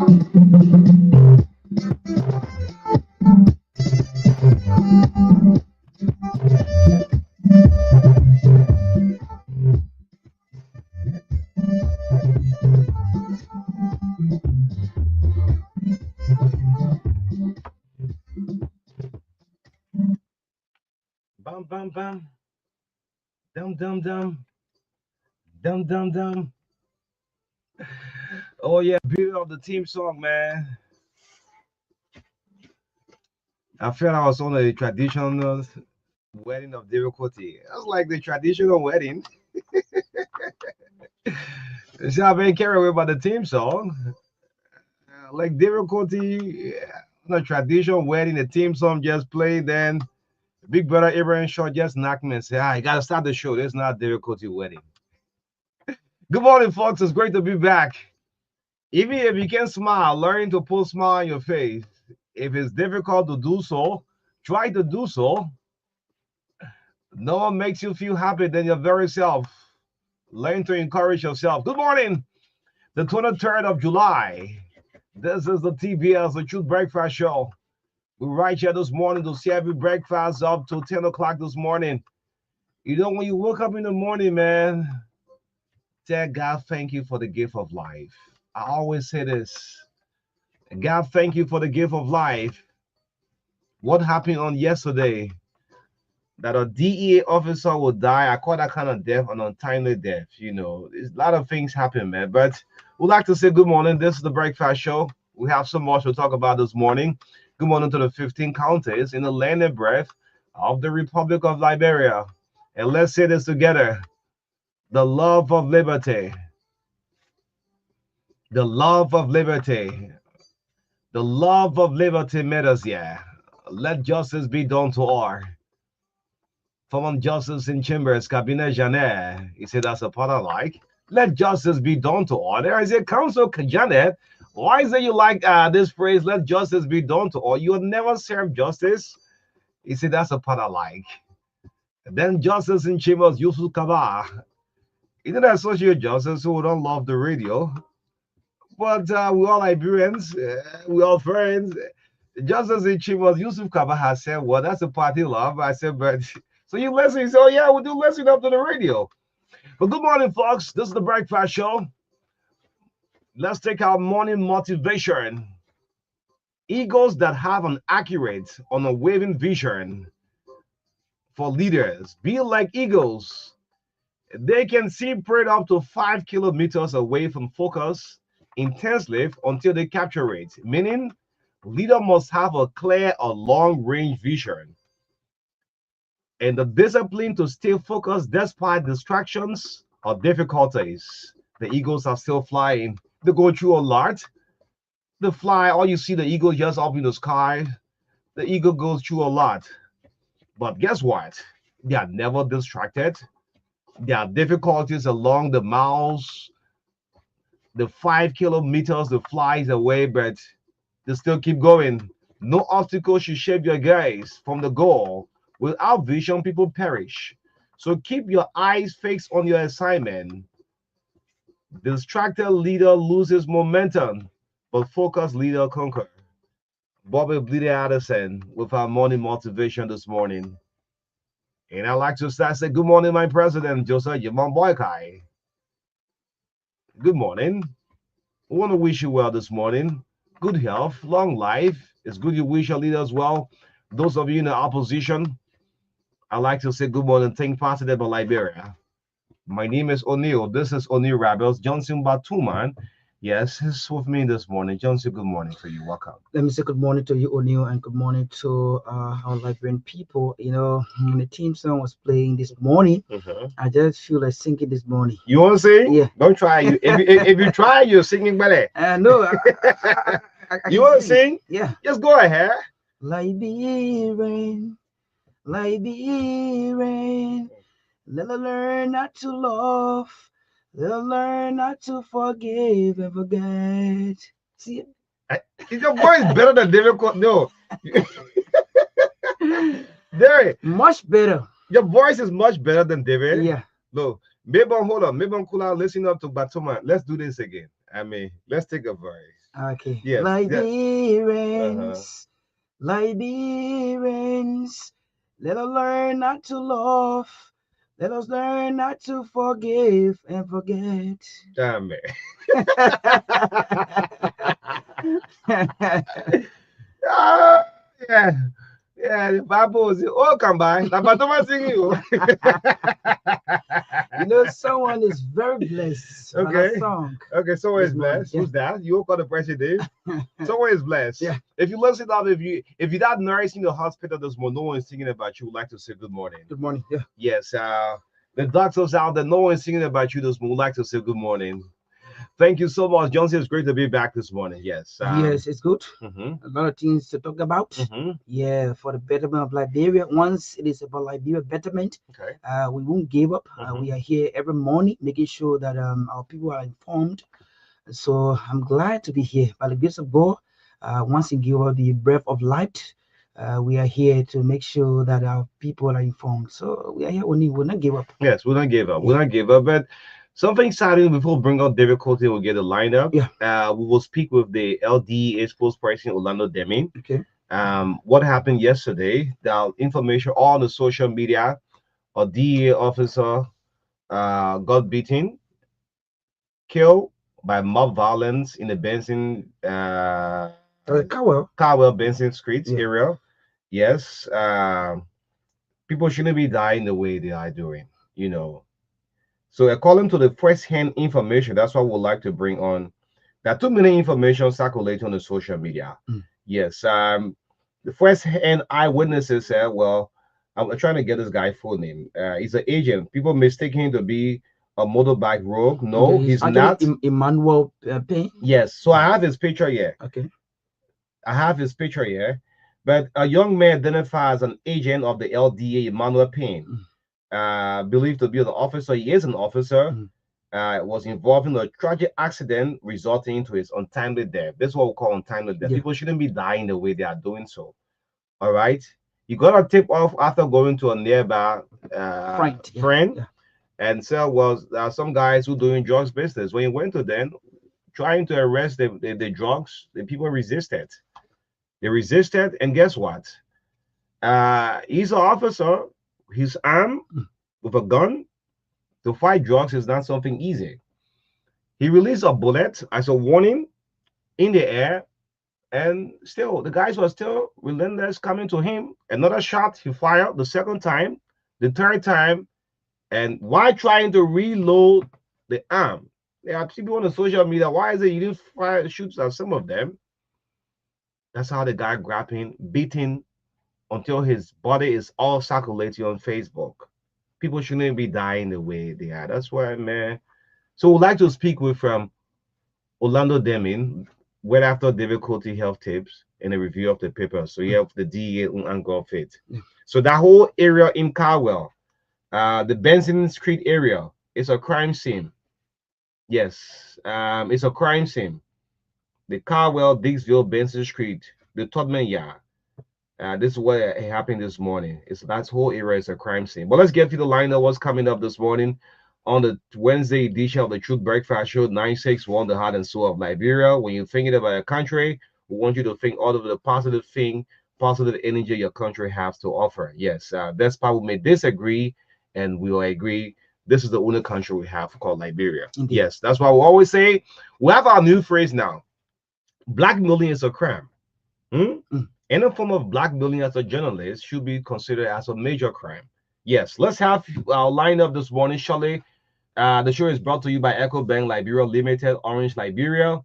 Bum bum bum. Dum dum dum. Dum dum dum. Oh yeah, beauty of the team song, man. I felt I was on a traditional wedding of difficulty. That's like the traditional wedding. See, I've been carried away by the team song. Like difficulty, on a traditional wedding, the team song just played. Then Big Brother Abraham Shaw just knocked me and said, "Ah, you gotta start the show. This is not difficulty wedding." Good morning, folks. It's great to be back. Even if you can smile, learn to put a smile on your face. If it's difficult to do so, try to do so. No one makes you feel happy than your very self. Learn to encourage yourself. Good morning, the 23rd of July. This is the TBS, the Truth Breakfast Show. We're right here this morning to serve you breakfast up to 10 o'clock this morning. You know, when you wake up in the morning, man, tell God thank you for the gift of life. I always say this. God, thank you for the gift of life. What happened on yesterday? That a DEA officer would die. I call that kind of death an untimely death. You know, a lot of things happen, man. But we'd like to say good morning. This is the Breakfast Show. We have so much to talk about this morning. Good morning to the 15 counties in the land and breadth of the Republic of Liberia. And let's say this together. The love of liberty. The love of liberty. The love of liberty matters, yeah. Let justice be done to all. From Justice in Chambers, Cabinet Janet, he said that's a part I like. Let justice be done to all. There is a council, Janet. Why is it you like this phrase, let justice be done to all? You will never serve justice. He said that's a part I like. And then Justice in Chambers, Yusuf Kaba. You know that associate justice who don't love the radio. But we all Liberians, we all friends. Justice in Chambers, Yusuf Kaba has said, well, that's a party love. I said, but so you listen? He said, oh, yeah, we do listen up to the radio. But good morning, folks. This is the Breakfast Show. Let's take our morning motivation. Eagles that have an accurate, unwavering vision for leaders. Be like eagles. They can see prey up to 5 kilometers away from focus intensely until they capture it. Meaning, leader must have a clear or long-range vision and the discipline to stay focused despite distractions or difficulties. The eagles are still flying. They go through a lot. They fly, all you see the eagle just up in the sky. The eagle goes through a lot. But guess what? They are never distracted. There are difficulties along the miles, the 5 kilometers, the flies away, but they still keep going. No obstacle should shape your gaze from the goal. Without vision, people perish. So keep your eyes fixed on your assignment. Distracted leader loses momentum, but focused leader conquer. Bobby Bleeder Addison with our morning motivation this morning. And I'd like to start say good morning, my president, Joseph Yamon Boykai. Good morning. I want to wish you well this morning. Good health, long life. It's good you wish your leaders well. Those of you in the opposition, I'd like to say good morning. Think positive about Liberia. My name is O'Neill. This is O'Neill Rebels. Jonson Batuman. Yes, he's with me this morning. Jonson, good morning to you. Welcome. Let me say good morning to you, O'Neill, and good morning to our Liberian people. You know, when the team song was playing this morning, I just feel like singing this morning. You want to sing? Yeah. Don't try. If you try, you're singing ballet. No. You want to sing? Yeah. Just go ahead. Liberian, Liberian, let us learn not to love, let us learn not to forgive and forget. See it? Your voice is better than David. No. Derek. Much better. Your voice is much better than David. Yeah. No. Maybe hold on. Maybe I'm cool out. Listen up to Gbarntolmah. Let's do this again. I mean, let's take a voice. Okay. Yes. Liberians, Liberians, let us learn not to love. Let us learn not to forgive and forget. Amen. Ah, yeah. Yeah, the Bible is all come by. Now, but I'm singing you. Someone is very blessed by that Okay. song Okay, someone this is morning. blessed. Who's that? You won't call the president. Someone is blessed. Yeah. If you listen up, if you're not nursing the hospital this morning, no one is thinking about you. Would like to say good morning. Good morning. Yeah. Yes. The doctors out there, no one is thinking about you this morning. Would like to say good morning. Thank you so much, Jonson. It's great to be back this morning. Yes. Yes, it's good. Mhm. A lot of things to talk about. Mhm. Yeah, for the betterment of Liberia. Once it is about Liberia betterment, Okay. we won't give up. Mhm. We are here every morning, making sure that our people are informed. So I'm glad to be here. By the grace of God, once you give us the breath of life, we are here to make sure that our people are informed. So we are here. We will not give up. Yes, we don't give up. We Yeah. don't give up. But something exciting before we bring out David Cote, we'll get a lineup. Yeah. We will speak with the LDA spokesperson Orlando Deming. Okay. What happened yesterday? The information on the social media. A DA officer got beaten, killed by mob violence in the Benson Cowell Benson Street Yeah. area. Yes. People shouldn't be dying the way they are doing. You know. So according to the first-hand information, that's what we'd like to bring on. There are too many information circulating on the social media. Mm. Yes. The first-hand eyewitnesses said, well, I'm trying to get this guy full name. He's an agent. People mistake him to be a motorbike rogue. No, Okay, he's actually not. Emmanuel Payne. Yes. So I have his picture here. Okay. I have his picture here. But a young man identified as an agent of the LDA, Emmanuel Payne. Believed to be an officer. He is an officer. Was involved in a tragic accident resulting into his untimely death. This is what we call untimely death. Yeah. People shouldn't be dying the way they are doing so. All right. You got to tip off after going to a nearby friend Yeah. and say, well, there are some guys who doing drugs business. When you went to them, trying to arrest the drugs, the people resisted. They resisted, and guess what? He's an officer. He's armed with a gun. To fight drugs is not something easy. He released a bullet as a warning in the air, and still the guys were still relentless coming to him. Another shot he fired the second time, the third time, and while trying to reload the arm. There are people on the social media. Why is it you didn't fire shoots at some of them? That's how the guy grabbed him, beating until his body is all circulating on Facebook. People shouldn't be dying the way they are. That's why, man. So we'd like to speak with Orlando Deming, right after David Cote health tips and a review of the paper. So you have the DEA and fit. Yeah. So that whole area in Carwell, the Benson Street area, is a crime scene. Yes, it's a crime scene. The Carwell, Dixville, Benson Street, the Todman Yard. This is what happened this morning. That whole area is a crime scene. But let's get to the lineup. What's coming up this morning on the Wednesday edition of the Truth Breakfast Show, 961, the heart and soul of Liberia. When you're thinking about a country, we want you to think all of the positive thing, positive energy your country has to offer. Yes, that's part we may disagree, and we will agree. This is the only country we have called Liberia. Indeed. Yes, that's why we always say we have our new phrase now. Blackmailing is a crime. Any form of blackmailing as a journalist should be considered as a major crime. Yes, let's have our lineup this morning, Shirley. The show is brought to you by Echo Bank Liberia Limited, Orange Liberia.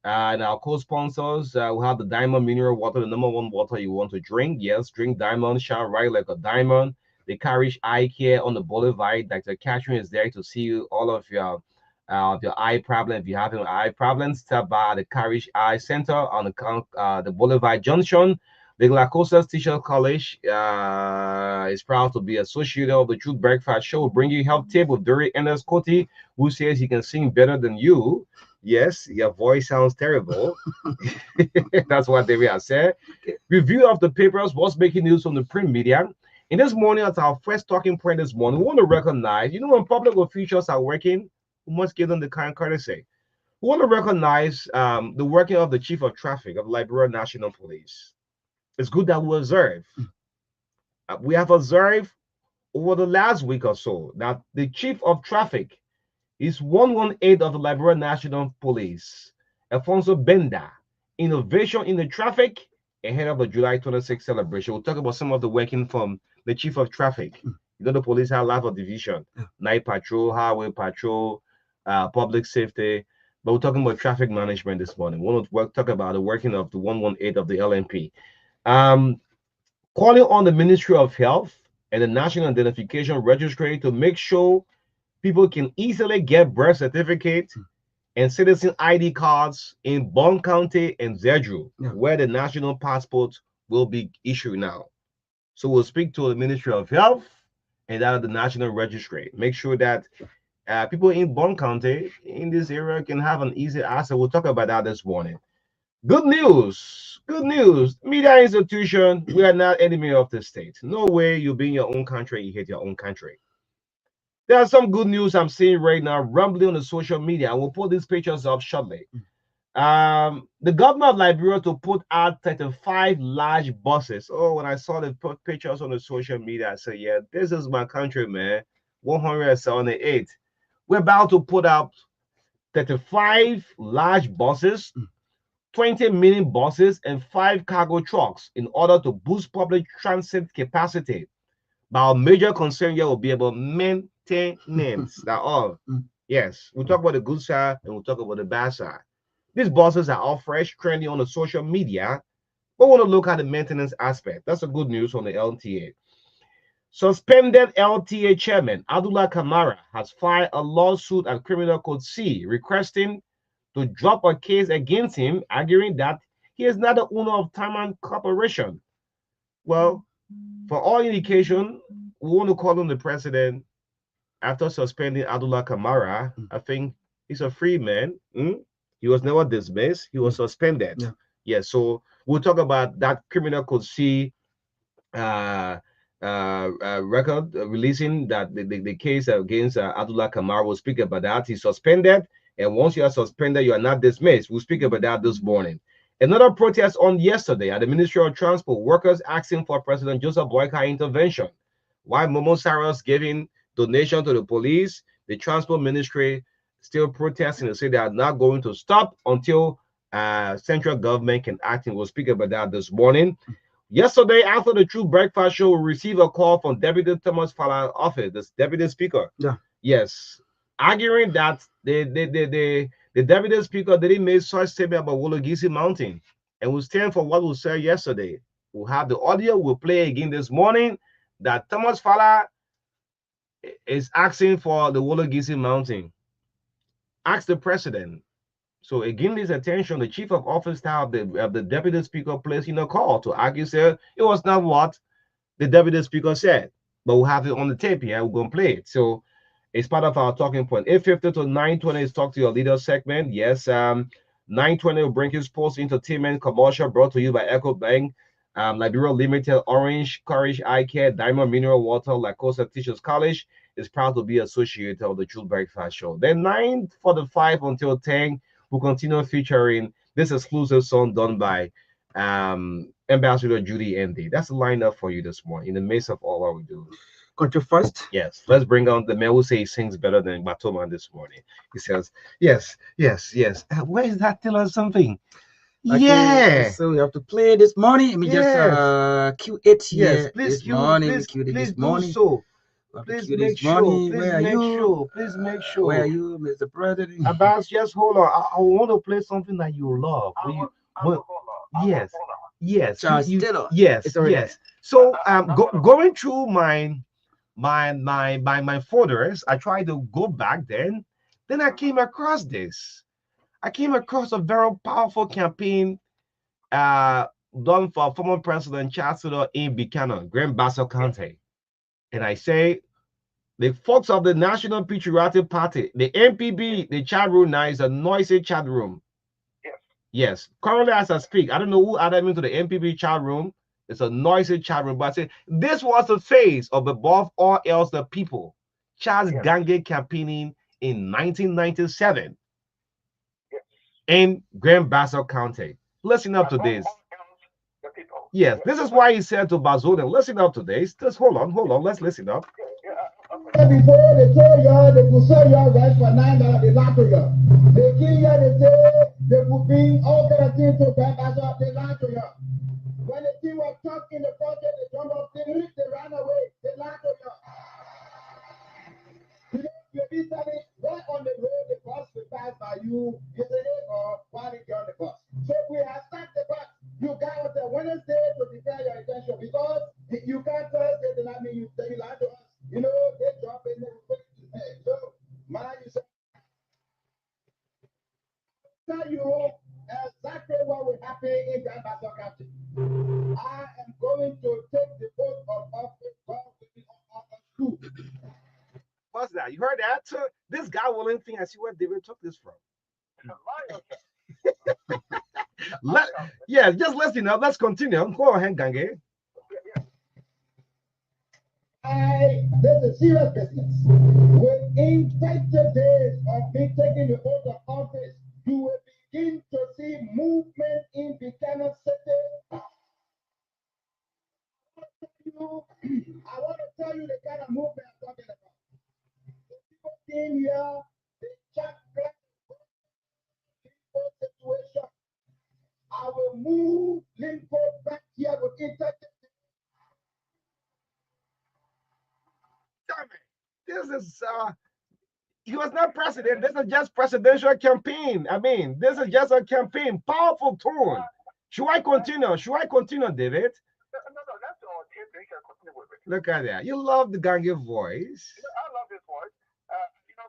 And our co-sponsors, we have the Diamond Mineral Water, the number one water you want to drink. Yes, drink Diamond, shine right like a diamond. The Carish Eye Care on the Boulevard. Dr. Catherine is there to see all of your eye problem. If you have an eye problem, stop by the Carish Eye Center on the Boulevard Junction. The Glaucosis Teacher College is proud to be associated of the Truth Breakfast Show, bringing health tip with Dory Enders Coty, who says he can sing better than you. Yes, your voice sounds terrible. That's what they have said. Review of the papers, what's making news from the print media. In this morning, as our first talking point this morning, we want to recognize, when public officials are working, we must give them the kind courtesy. We want to recognize the working of the Chief of Traffic of Liberia National Police. It's good that we observe. We have observed over the last week or so that the Chief of Traffic is 118 of the Liberia National Police, Alfonso Benda, innovation in the traffic ahead of the July 26th celebration. We'll talk about some of the working from the Chief of Traffic. You know, the police have a lot of division, night patrol, highway patrol, public safety. But we're talking about traffic management this morning. We want to talk about the working of the 118 of the LMP. Um, Calling on the Ministry of Health and the National Identification Registry to make sure people can easily get birth certificates and citizen ID cards in Bon County and Zedru, where the national passport will be issued now. So we'll speak to the Ministry of Health and that of the National Registry. Make sure that people in Bon County in this area can have an easy access. We'll talk about that this morning. Good news. Good news. Media institution, we are not enemy of the state. No way you be in your own country, you hate your own country. There are some good news I'm seeing right now rumbling on the social media. I will put these pictures up shortly. The government of Liberia to put out 35 large buses. Oh, when I saw the pictures on the social media, I said, yeah, this is my country, man. 178. We're about to put out 35 large buses, 20 mini buses, and 5 cargo trucks in order to boost public transit capacity. But our major concern here will be about maintenance. That's all. Yes, we'll talk about the good side and we'll talk about the bad side. These buses are all fresh, trendy on the social media, but we want to look at the maintenance aspect. That's the good news on the LTA. Suspended LTA chairman Abdullah Kamara has filed a lawsuit at Criminal Code C requesting to drop a case against him, arguing that he is not the owner of Taman Corporation. Well, for all indication, we want to call on the president after suspending Abdullah Kamara. I think he's a free man. He was never dismissed. He was suspended. Yeah, so we'll talk about that Criminal Code C record releasing that the case against Abdullah Kamara. We'll speak about that. He's suspended. And once you are suspended, you are not dismissed. We'll speak about that this morning. Another protest on yesterday at the Ministry of Transport, workers asking for President Joseph Boyka intervention. While Momo Cyrus giving donation to the police, the Transport Ministry still protesting and say they are not going to stop until central government can act. And we'll speak about that this morning. Yesterday, after the True Breakfast Show, we received a call from Deputy Thomas Fala's office, the Deputy Speaker. Yes, arguing that the Deputy Speaker didn't make such statement about Wologisi Mountain. And we stand for what we said yesterday. We'll have the audio, we'll play again this morning, that Thomas Fala is asking for the Wologisi Mountain. Ask the president. So again, this attention, the chief of office staff of the Deputy Speaker placing a call to argue, said it was not what the Deputy Speaker said. But we'll have it on the tape here. We're going to play it. So it's part of our talking point. 8:50 to 9:20 is Talk to Your Leader segment. Yes, 9:20 will bring you sports entertainment commercial brought to you by Echo Bank, Liberia Limited, Orange, Courage Eye Care, Diamond Mineral Water, La Costa Teachers College is proud to be associated with the True Breakfast Show. Then 9:45 until 10, we'll continue featuring this exclusive song done by Ambassador Judy Andy. That's the lineup for you this morning in the midst of all what we do. Country first. Yes, let's bring on the man who say he sings better than Gbarntolmah this morning. He says, yes. Where is that? Tell us something. Okay, Yeah. so we have to play this morning. Let me just cue it here. Yes, please this morning. Please this morning. do so. Please make sure. Please make sure. Where are you, Mr. President? Abbas, just hold on. I want to play something that you love. Yes. Yes. So going through my folders, I tried to go back then I came across this. I came across a very powerful campaign done for former President Chancellor in Buchanan, Grand Bassa County. And I say, the folks of the National Patriotic Party, the NPB, the chat room now is a noisy chat room. Yes. Currently, as I speak, I don't know who added me to the NPB chat room. It's a noisy chat room, but I say, this was the face of above all else the people. Charles Gange campaigning in 1997. in Grand Bassa County. Listen up to this. Yes, this is why he said to Bazoden, listen up to this. Just hold on, let's listen up. Before they tell y'all they could sell y'all rice for $9, they lie to y'all. They kill y'all, they say they could bring all kind of things to Grand Bassa, they lie to y'all. When the team was stuck in the pocket, they jump up, they ran away, they lie to y'all. You know, you'll be standing right on the road, the bus will pass by you yesterday or while you're on the bus. So we have started the bus. You got until Wednesday to declare your intention because you can't Thursday, then I mean you lie to us. You know, they drop in the so man, you say tell you exactly what will happen in Grand Bassa County. I am going to take the oath of office on school. What's that? You heard that? This guy will think I see where David took this from. Just listen up. Let's continue. Go ahead, Gange. This is serious business. Within 30 days of me taking the oath of office, you will begin to see movement in Buchanan City. I want to tell you the kind of movement I'm talking about. The people in here, the chocolate situation. I will move Limpo back here within 30 days. This is he was not president. This is just presidential campaign. I mean, this is just a campaign. Powerful tone. Should I continue? David? No, that's all. You can continue with it. Look at that. You love the Gange voice. I love this voice.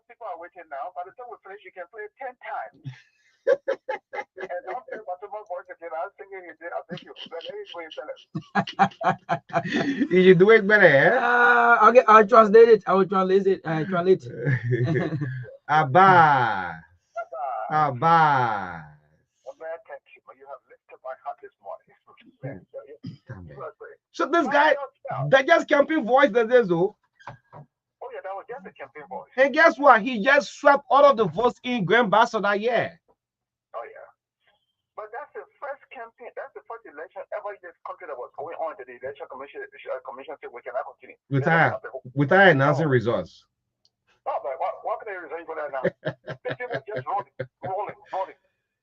People are waiting now. By the time we finish, you can play it 10 times. And don't say Gbarntolmah voice again. I'll sing it again. I'll thank you. But anyway, tell it. You should do it better, eh? Okay, I'll translate it. I will translate it. Translate. Abba. Abba. Thank you. You have lifted my heart this morning. So this guy, that just campaign voice that there's oh yeah, that was just a campaign voice. And guess what? He just swept all of the votes in Grand Bassa that year. Oh yeah. But that's the first campaign, that's the first election ever in this country that was going on to the election commission said we cannot continue. Without announcing results. Oh, but what can they resign for that now? The people just rolling.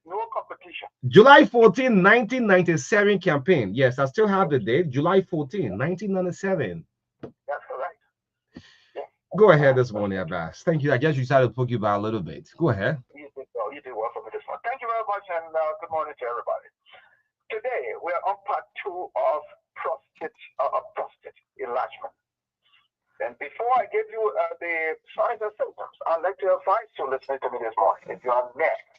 No competition. July 14, 1997 campaign. Yes, I still have the date. July 14, 1997. That's correct. Yeah. Go ahead this morning, Abbas. Thank you. I guess you decided to poke you by a little bit. Go ahead. You did well for me this one. Thank you very much, and good morning to everybody. Today, we are on part 2 of prostate enlargement. And before I give you the signs and symptoms, I'd like to advise you listening to me this morning. If you are next,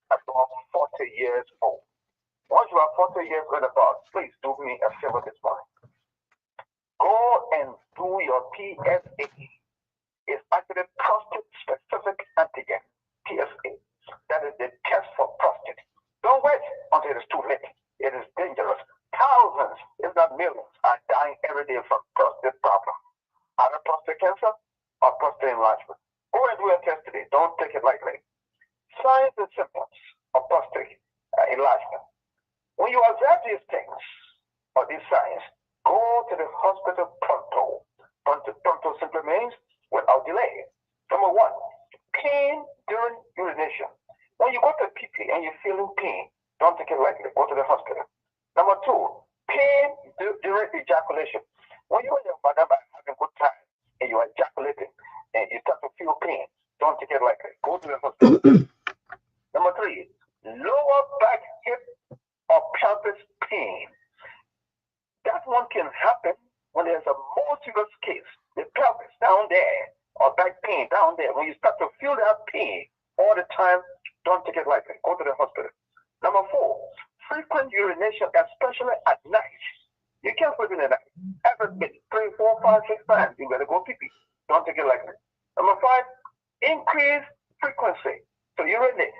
above 40 years old, once you are 40 years old about, please do me a favor this morning. Go and do your PSA. It's actually prostate-specific antigen, PSA. That is the test for prostate. Don't wait until it is too late. It is dangerous. Thousands, if not millions, are dying every day from prostate problem. Either prostate cancer or prostate enlargement. Go and do a test today. Don't take it lightly. Signs and symptoms of prostate enlargement. When you observe these things or these signs, go to the hospital pronto. Pronto simply means without delay. Number 1, pain during urination. When you go to pee and you're feeling pain, don't take it lightly. Go to the hospital. Number 2, pain during ejaculation. When you and your mother are having a good time and you are ejaculating and you start to feel pain, don't take it lightly. Go to the hospital. Number 3, lower back, hip, or pelvis pain. That one can happen when there's a more serious case. The pelvis down there or back pain down there. When you start to feel that pain all the time, don't take it lightly. Go to the hospital. Number 4, frequent urination, especially at night. You can't sleep in the night. Every minute, 3, 4, 5, 6 times, you gotta go pee-pee. Don't take it lightly. Number 5, increased frequency. So urinate.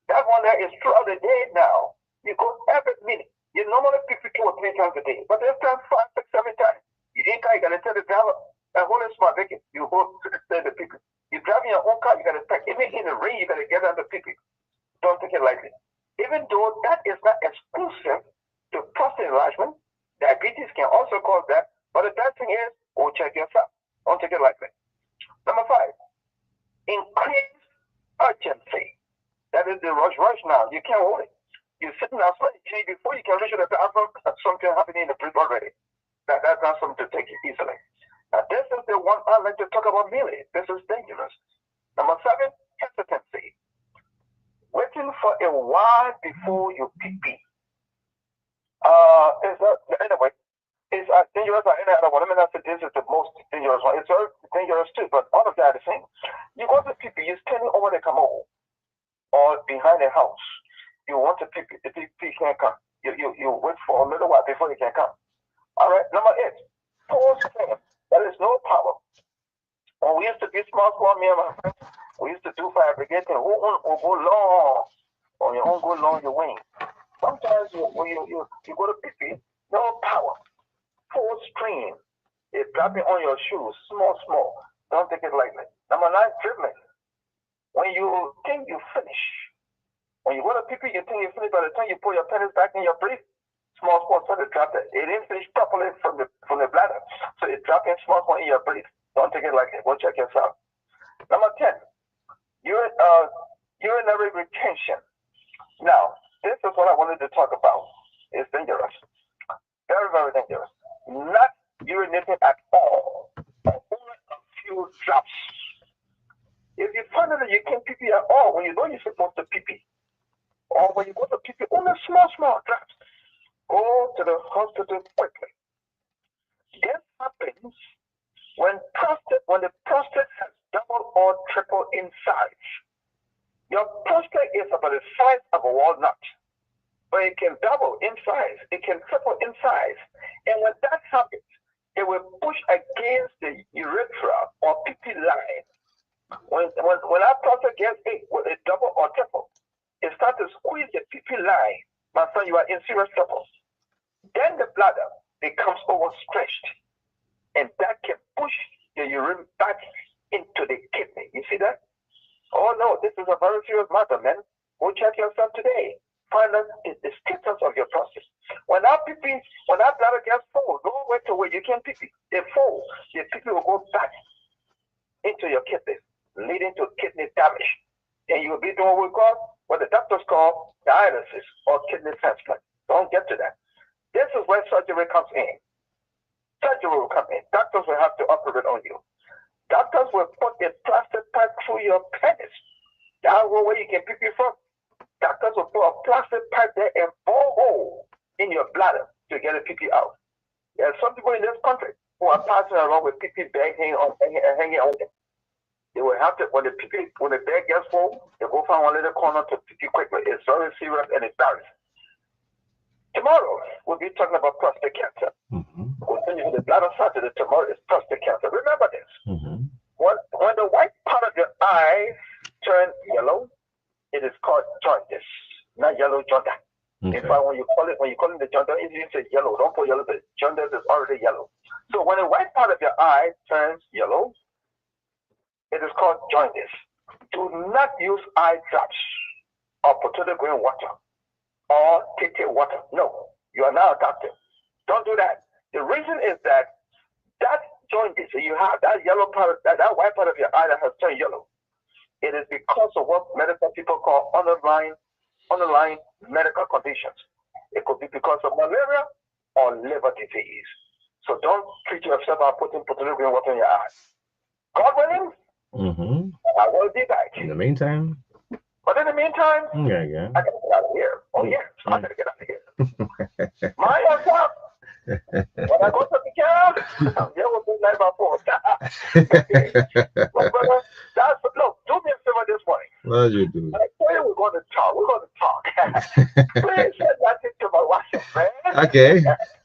That one there is throughout the day now. You go every minute. You normally pee 2 or 3 times a day, but this time 5, 6, 7 times. You ain't got, you gotta tell the driver, hold it smart, make it. You go to the pee. You're driving your own car, you gotta pack. Even in the rain, you gotta get out the pee. Don't take it lightly. even though that is not exclusive to prostate enlargement, diabetes can also cause that. But the best thing is, go check yourself. Don't take it lightly. Number 5, increase urgency. That is the rush now. You can't hold it. You're sitting outside, before you can reach the bathroom, something happening in the breath already. That's not something to take it easily. Now, this is the one I like to talk about mainly. This is dangerous. Number 7, hesitancy. Waiting for a while before you pee. Anyway, it's as dangerous as any other one. I mean, I said this is the most dangerous one. It's very dangerous too, but all of that is the same. You go to pee, you're standing over the commode or behind a house. You want to pee, the pee can't come. You wait for a little while before you can come. All right, number 8, pause time. There is no power. When we used to be small, me and my friends, we used to do fabricating. Who will go long? Or you won't go long your wing. Sometimes when you go to pee, no power. Full stream. It's dropping on your shoes, small. Don't take it lightly. Number 9, dribbling. When you think you finish, when you go to pee, you think you finish. By the time you pull your penis back in your brief, small start to drop it. It didn't finish properly from the bladder, so it's dropping small in your brief. Don't take it lightly. Go check yourself. Number 10, urinary retention. Now, this is what I wanted to talk about. It's dangerous. Very, very dangerous. Not urinating at all. Only a few drops. If you find out that you can't pee at all, when you know you're supposed to pee, or when you go to pee, only small drops, go to the hospital quickly. This happens when the prostate has double or triple in size. Your prostate is about the size of a walnut, but it can double in size, it can triple in size. And when that happens, it will push against the urethra or pee line. When our prostate gets big, when it double or triple, it starts to squeeze the pee line. My son, you are in serious trouble. Then the bladder becomes overstretched, and that can push the urine back into the kidney. You see that? Oh no, this is a very serious matter, man. Go check yourself today. Find out the status of your prostate. When that bladder gets full, no way to where you can pee. They full, the pee will go back into your kidney, leading to kidney damage. And you will be doing what the doctors call dialysis or kidney transplant. Don't get to that. This is where surgery comes in. Surgery will come in. Doctors will have to operate on you. Doctors will put a plastic pipe through your penis. That's where you can pee from. Doctors will put a plastic pipe there and bore hole in your bladder to get a pee out. There are some people in this country who are passing around with pee bag hanging on them. They will have to, when the bag gets full, they go find one little corner to pee quickly. It's very serious and embarrassing. Tomorrow, we'll be talking about prostate cancer. Mm-hmm. We'll tell you the bladder Saturday. Tomorrow is prostate cancer. Remember this. Mm-hmm. When the white part of your eye turns yellow, it is called jaundice, not yellow jaundice. Okay. In fact, when you call it the jaundice, it means it's yellow. Don't put yellow, but jaundice is already yellow. So when the white part of your eye turns yellow, it is called jaundice. Do not use eye drops or potato green water or tea water. No, you are now a doctor. Don't do that. The reason is that jaundice, so you have that yellow part, that white part of your eye that has turned yellow. It is because of what medical people call underlying medical conditions. It could be because of malaria or liver disease. So don't treat yourself by putting potato green water in your eyes. God willing, Mm-hmm. I will be back. In the meantime, But in the meantime, yeah. I gotta get out of here. Oh yeah, I gotta get out of here. My yourself. When I go to the camp, there will be night by 4. Okay. Well, brother, look, do me a favor this morning. What did you do? I tell you we're going to talk. Please send that thing to my WhatsApp, man. Okay.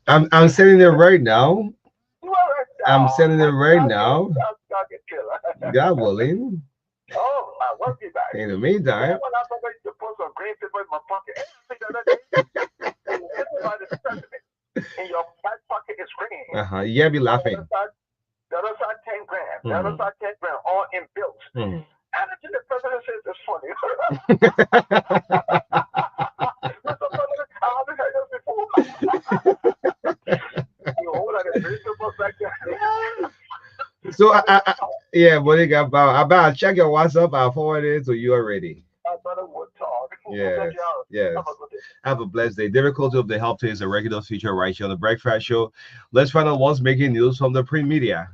I'm sending it right now. You are right now. I'm sending it right now. I'll get killed. God willing. Oh, I will be back. In the meantime, When I forgot to put some green paper in my pocket, everything that I did, everybody sentiment in your back pocket is green. Yeah, be laughing. The other side 10 grand. The other side 10 grand, all in bills. Mm. Anything the president says is funny. So yeah, Monica, about check your WhatsApp. I'll forward it to you already. I thought it would talk. Yes, Check you out. yes. Have a good day. Have a blessed day. Difficulty of the Help Day is a regular feature right here on the Breakfast Show. Let's find out what's making news from the print media.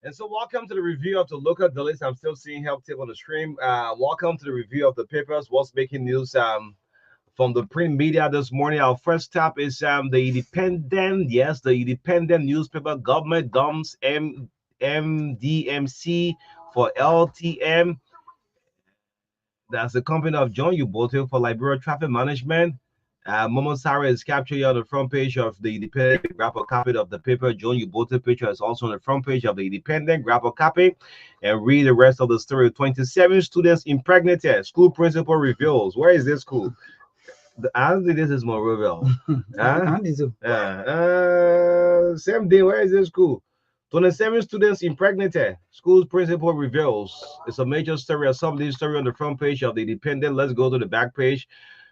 And so, welcome to the review of the local dailies. I'm still seeing Help Tip on the stream. Welcome to the review of the papers. What's making news from the print media this morning? Our first stop is the Independent. Yes, the Independent newspaper. Government dumps MDMC for LTM. That's the company of John Ubote for Liberia Traffic Management. Momo Sarah is captured here on the front page of the Independent. Grab a copy of the paper. John Ubote picture is also on the front page of the Independent. Grab a copy and read the rest of the story. 27 students impregnated. School principal reveals. Where is this school? I don't think this is Monrovia. Same day. Where is this school? 27 students impregnated. School's principal reveals. It's a major story, a sublead story on the front page of the Independent. Let's go to the back page.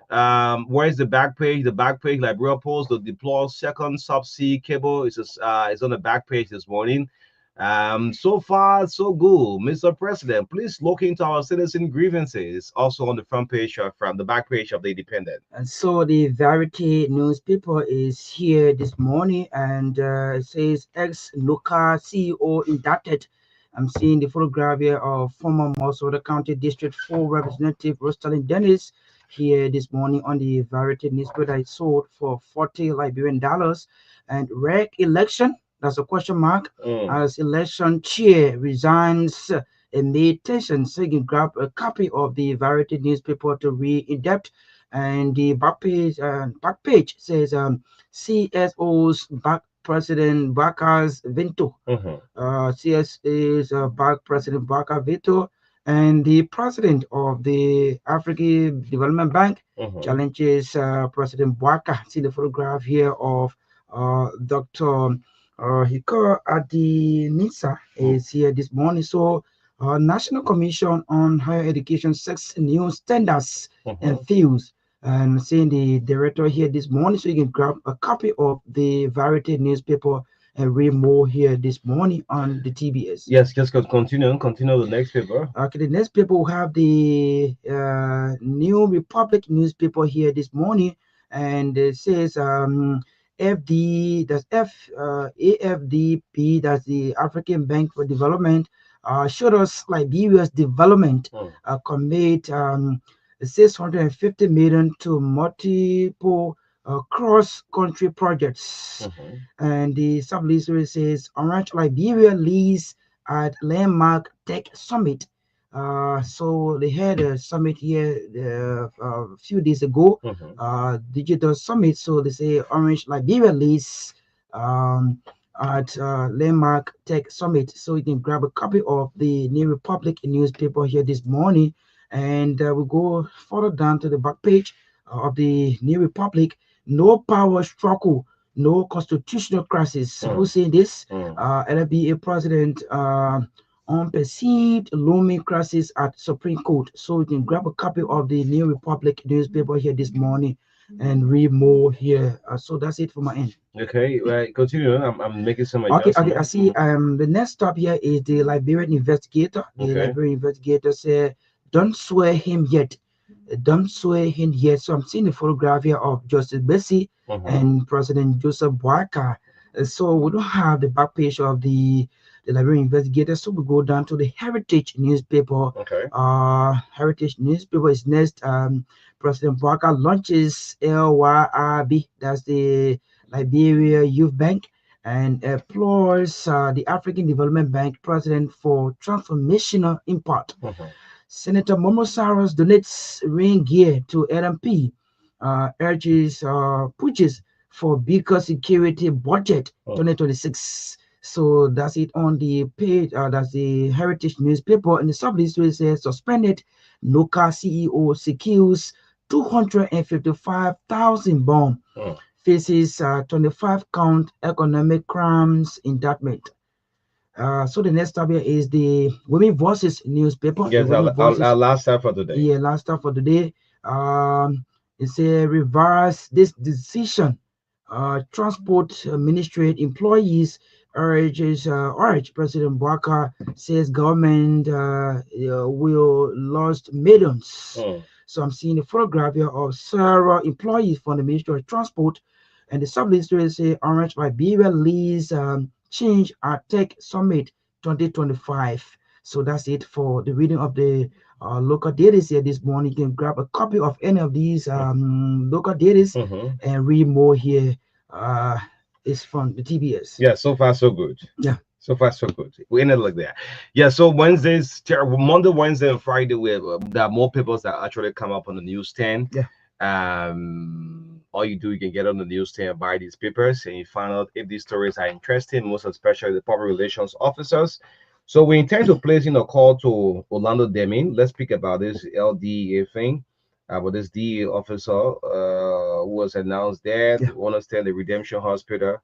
Where is the back page? The back page, Liberia Post, the deploy second subsea cable is on the back page this morning. So far, so good. Mr. President, please look into our citizen grievances. Also on the front page from the back page of the Independent. And so the Verity newspaper is here this morning, and it says ex-Nuka CEO indicted. I'm seeing the photograph here of former Minnesota County District 4 Representative Rosalind Dennis here this morning on the Verity newspaper that is sold for $40 Liberian dollars. And reg election, that's a question mark, as election chair resigns amid tension. So you can grab a copy of the Verity newspaper to read in depth. And the back page says CSO's back President Baka's veto. CS is back President Baka veto, and the president of the African Development Bank challenges President Baka. See the photograph here of Dr. Hiko Adinisa is here this morning. So National Commission on Higher Education sets new standards and fields. And seeing the director here this morning, so you can grab a copy of the Variety newspaper and read more here this morning on the TBS. Yes, just continue the next paper. Okay, the next paper will have the New Republic newspaper here this morning, and it says AFDP, that's the African Bank for Development, showed us Liberia's development commit 650 million to multiple cross-country projects. And the sub-leader says Orange Liberia leads at Landmark Tech Summit. So they had a summit here a few days ago, digital summit. So they say Orange Liberia leads at Landmark Tech Summit. So you can grab a copy of the New Republic newspaper here this morning. And we go further down to the back page of the New Republic. No power struggle, no constitutional crisis. Who's saying this? LBA president unperceived looming crisis at Supreme Court. So you can grab a copy of the New Republic newspaper here this morning and read more here. So that's it for my end. Okay, right. Continue. I'm making some adjustments. Okay. I see. The next stop here is the Liberian investigator. The Liberian investigator said, "Don't swear him yet. Don't swear him yet." So I'm seeing the photograph here of Justice Bessie and President Joseph Boaka. So we don't have the back page of the Liberian investigator. So we go down to the Heritage newspaper. Heritage newspaper is next. President Boaka launches LYRB, that's the Liberia Youth Bank, and employs the African Development Bank president for transformational impact. Senator Momo Saros donates rain gear to LMP, urges pushes for bigger security budget 2026. So that's it on the page. That's the Heritage newspaper. And the sublist says suspended Noka CEO secures 255,000 bond, faces 25 count economic crimes indictment. So the next tab here is the Women Voices newspaper. Yes, The Women Voices. our last time for today. Yeah, last time for today. It's a reverse this decision. Transport Ministry employees urge President Barker says government will lose millions. So I'm seeing a photograph here of several employees from the Ministry of Transport, and the sublist say arranged by BWL Lee's Change at Tech Summit 2025. So that's it for the reading of the local dailies here this morning. You can grab a copy of any of these local dailies and read more here. It's from the TBS. Yeah, so far so good. Yeah. So far, so good. We ended like that. Yeah, so Wednesdays, Monday, Wednesday, and Friday, there are more papers that actually come up on the newsstand. Yeah. All you do, you can get on the newsstand and buy these papers, and you find out if these stories are interesting, most especially the public relations officers. So we intend to place in a call to Orlando Deming. Let's speak about this LDA thing. With this DA officer who was announced dead. Yeah. We understand the Redemption Hospital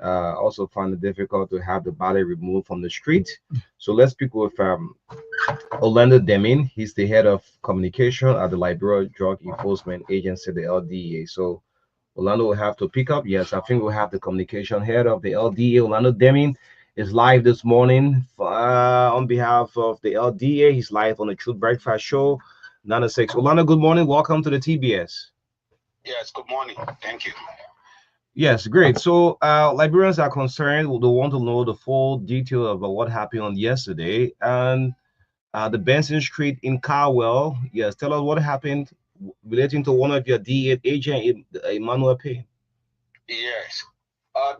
also found it difficult to have the body removed from the street. So let's speak with Orlando Deming. He's the head of communication at the Liberia Drug Enforcement Agency, the LDA. So Orlando will have to pick up. Yes, I think we'll have the communication head of the LDA. Orlando Deming is live this morning on behalf of the LDA. He's live on the Truth Breakfast Show, 906. Orlando, good morning. Welcome to the TBS. Yes, good morning. Thank you. Yes, great. So Liberians are concerned. They want to know the full detail about what happened on yesterday and the Benson Street in Carwell. Yes, tell us what happened relating to one of your DA agent, Emmanuel Payne. Yes.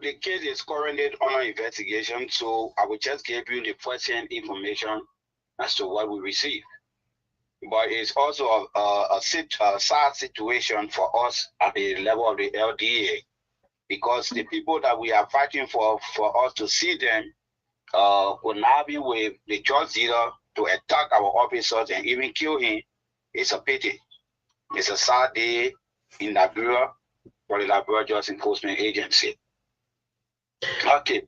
The case is currently under investigation, so I will just give you the first-hand information as to what we received. But it's also a sad situation for us at the level of the LDA, because the people that we are fighting for us to see them will now be with the judge leader to attack our officers and even kill him. It's a pity. It's a sad day in Liberia for the Liberia Drug Enforcement Agency. Okay.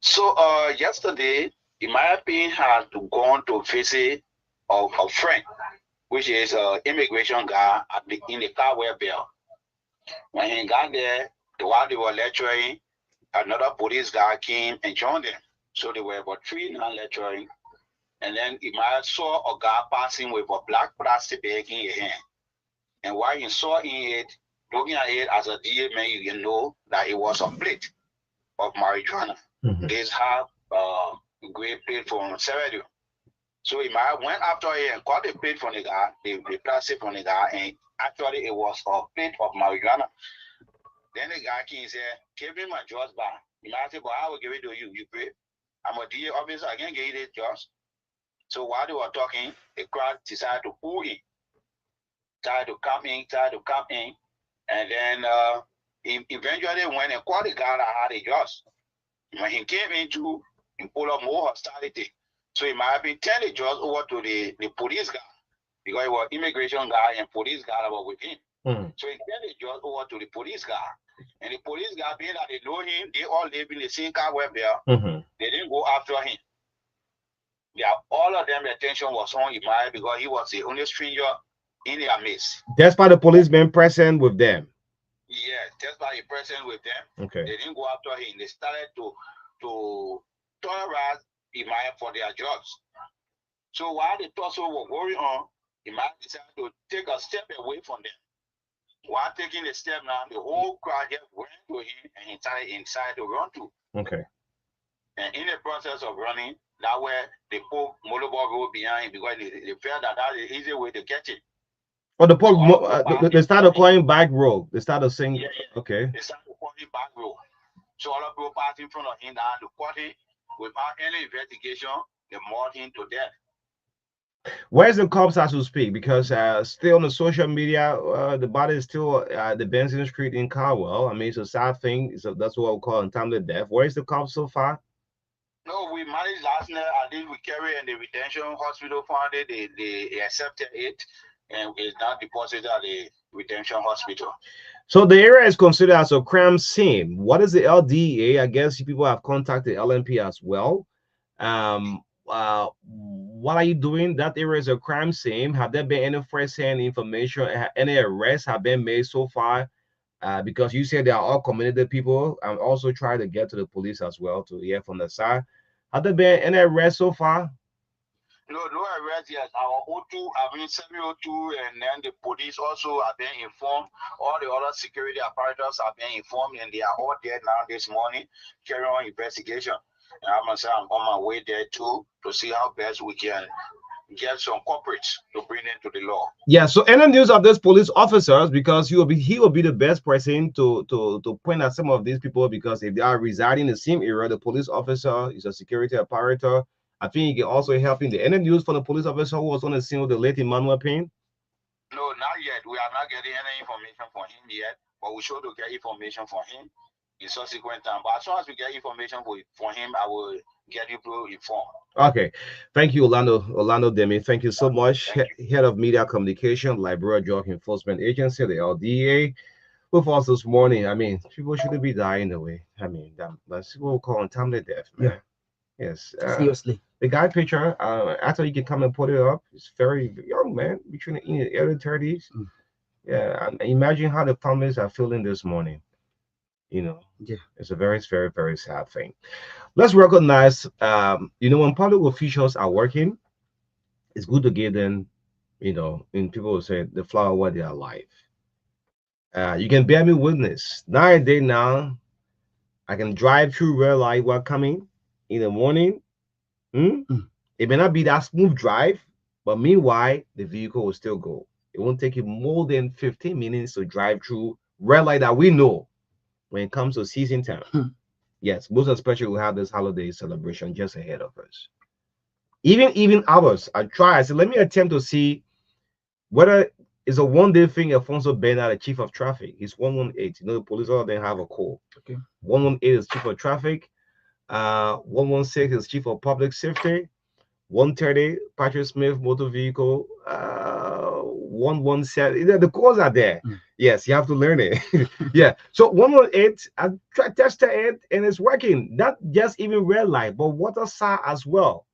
So yesterday, my opinion had gone to visit a friend, which is an immigration guy in the Carwell Bell. When he got there, while they were lecturing, another police guy came and joined them. So they were about 3 now lecturing. And then Imai saw a guy passing with a black plastic bag in his hand. And while he saw in it, looking at it as a DA man, you can know that it was a plate of marijuana. This have great plate from Sierra Leone. So Imai went after it and caught the plate from the guy, the plastic from the guy, and actually it was a plate of marijuana. Then the guy came and said, give me my drugs back. Imai said, but I will give it to you. You pay. I'm a DA officer. I can't give you the drugs. So while they were talking, the crowd decided to pull in. Tried to come in. And then he eventually went and caught the guy that had the drugs. When he came into, he pulled up more hostility. So he might have been telling the drugs over to the police guy, because he was immigration guy and police guy that were with him. So he turned the drugs over to the police guy. And the police guy, being that they know him, they all live in the same car where they are. They didn't go after him. Yeah, all of them, the attention was on Imai because he was the only stranger in their midst. Despite the policemen present with them. Yes, despite the present with them. Okay. They didn't go after him. They started to terrorize Imai for their jobs. So while the tussle was going on, Imai decided to take a step away from them. While taking the step now, the whole crowd just went to him and he started inside to run to. Okay. And in the process of running, that way they put Molobo Road behind him because they felt that that's the easy way to catch him. Oh, they started calling back road. They started saying, yeah. Okay. They started calling back road. So all of people passed in front of him now to caught him without any investigation. They mauled him to death. Where's the cops as we speak? Because still on the social media, the body is still the Benson Street in Carwell. I mean, it's a sad thing. That's what we call untimely death. Where is the cops so far? No, we managed last night. I did we carry and the retention hospital found it. They accepted it and it's now deposited at the retention hospital. So the area is considered as a crime scene. What is the LDA? I guess you people have contacted LMP as well. What are you doing? That area is a crime scene. Have there been any first-hand information? Any arrests have been made so far? Because you said they are all community people. I'm also trying to get to the police as well to hear from the side. Have there been any arrests so far? No, no arrest yet. Our O2, I mean 702, and then the police also have been informed. All the other security apparatus have been informed, and they are all there now this morning carrying on investigation. And I'm gonna say I'm on my way there too to see how best we can get some culprits to bring them to the law. Yeah. So any news of these police officers, because he will be the best person to point at some of these people, because if they are residing in the same area, the police officer is a security apparatus. I think he can also help in the any news from the police officer who was on the scene with the late Emmanuel Payne. No, not yet. We are not getting any information from him yet, but we should to get information from him in subsequent time. But as soon as we get information for him, I will get you informed. Okay, thank you, Orlando Demi. Thank you so much. Thank you. Head of Media Communication, Liberia Drug Enforcement Agency, the LDA, with us this morning. I mean, people shouldn't be dying away. I mean, that's what we call untimely death, man. Yeah. Yes. Seriously. The guy picture, after you can come and put it up, it's very young man, between in the early 30s. Yeah, and imagine how the families are feeling this morning. Yeah. It's a very, very, very sad thing. Let's recognize, when public officials are working, it's good to give them, and people will say the flower while they are alive. You can bear me witness. Nowadays now, I can drive through red light while coming in the morning. It may not be that smooth drive, but meanwhile, the vehicle will still go. It won't take you more than 15 minutes to drive through red light that we know when it comes to season time. Yes, most especially we have this holiday celebration just ahead of us. Even ours, I said, let me attempt to see whether it's a one-day thing. Alfonso Bernard, the chief of traffic, he's 118. The police all of them have a call. Okay. 118 is chief of traffic. 116 is chief of public safety. 130 Patrick Smith motor vehicle. 117. The calls are there. Yes, you have to learn it. Yeah. So 118, I tested it and it's working. Not just even red light, but water side as well.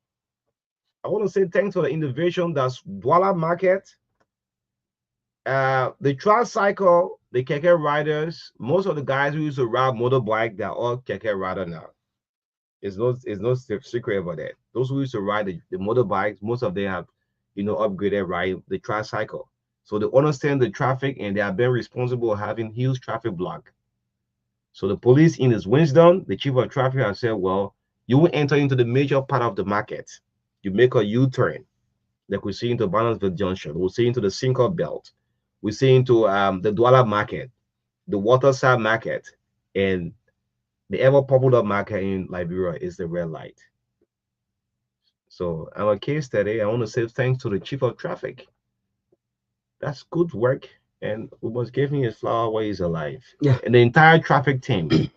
I want to say thanks for the innovation that's Douala Market. The tricycle, the keke riders, most of the guys who used to ride motorbike, they're all keke rider now. It's no secret about that. Those who used to ride the motorbikes, most of them have, upgraded ride the tricycle. So they understand the traffic and they have been responsible for having huge traffic block. So the police, in his wisdom, the chief of traffic has said, well, you will enter into the major part of the market. You make a U-turn. Like we see into Barnesville Junction, we see into the Cinco Belt, we see into the Douala Market, the Waterside Market, and the ever popular market in Liberia is the red light. So our case study, I want to say thanks to the chief of traffic. That's good work, and we must give him his flower while he's alive. Yeah. And the entire traffic team,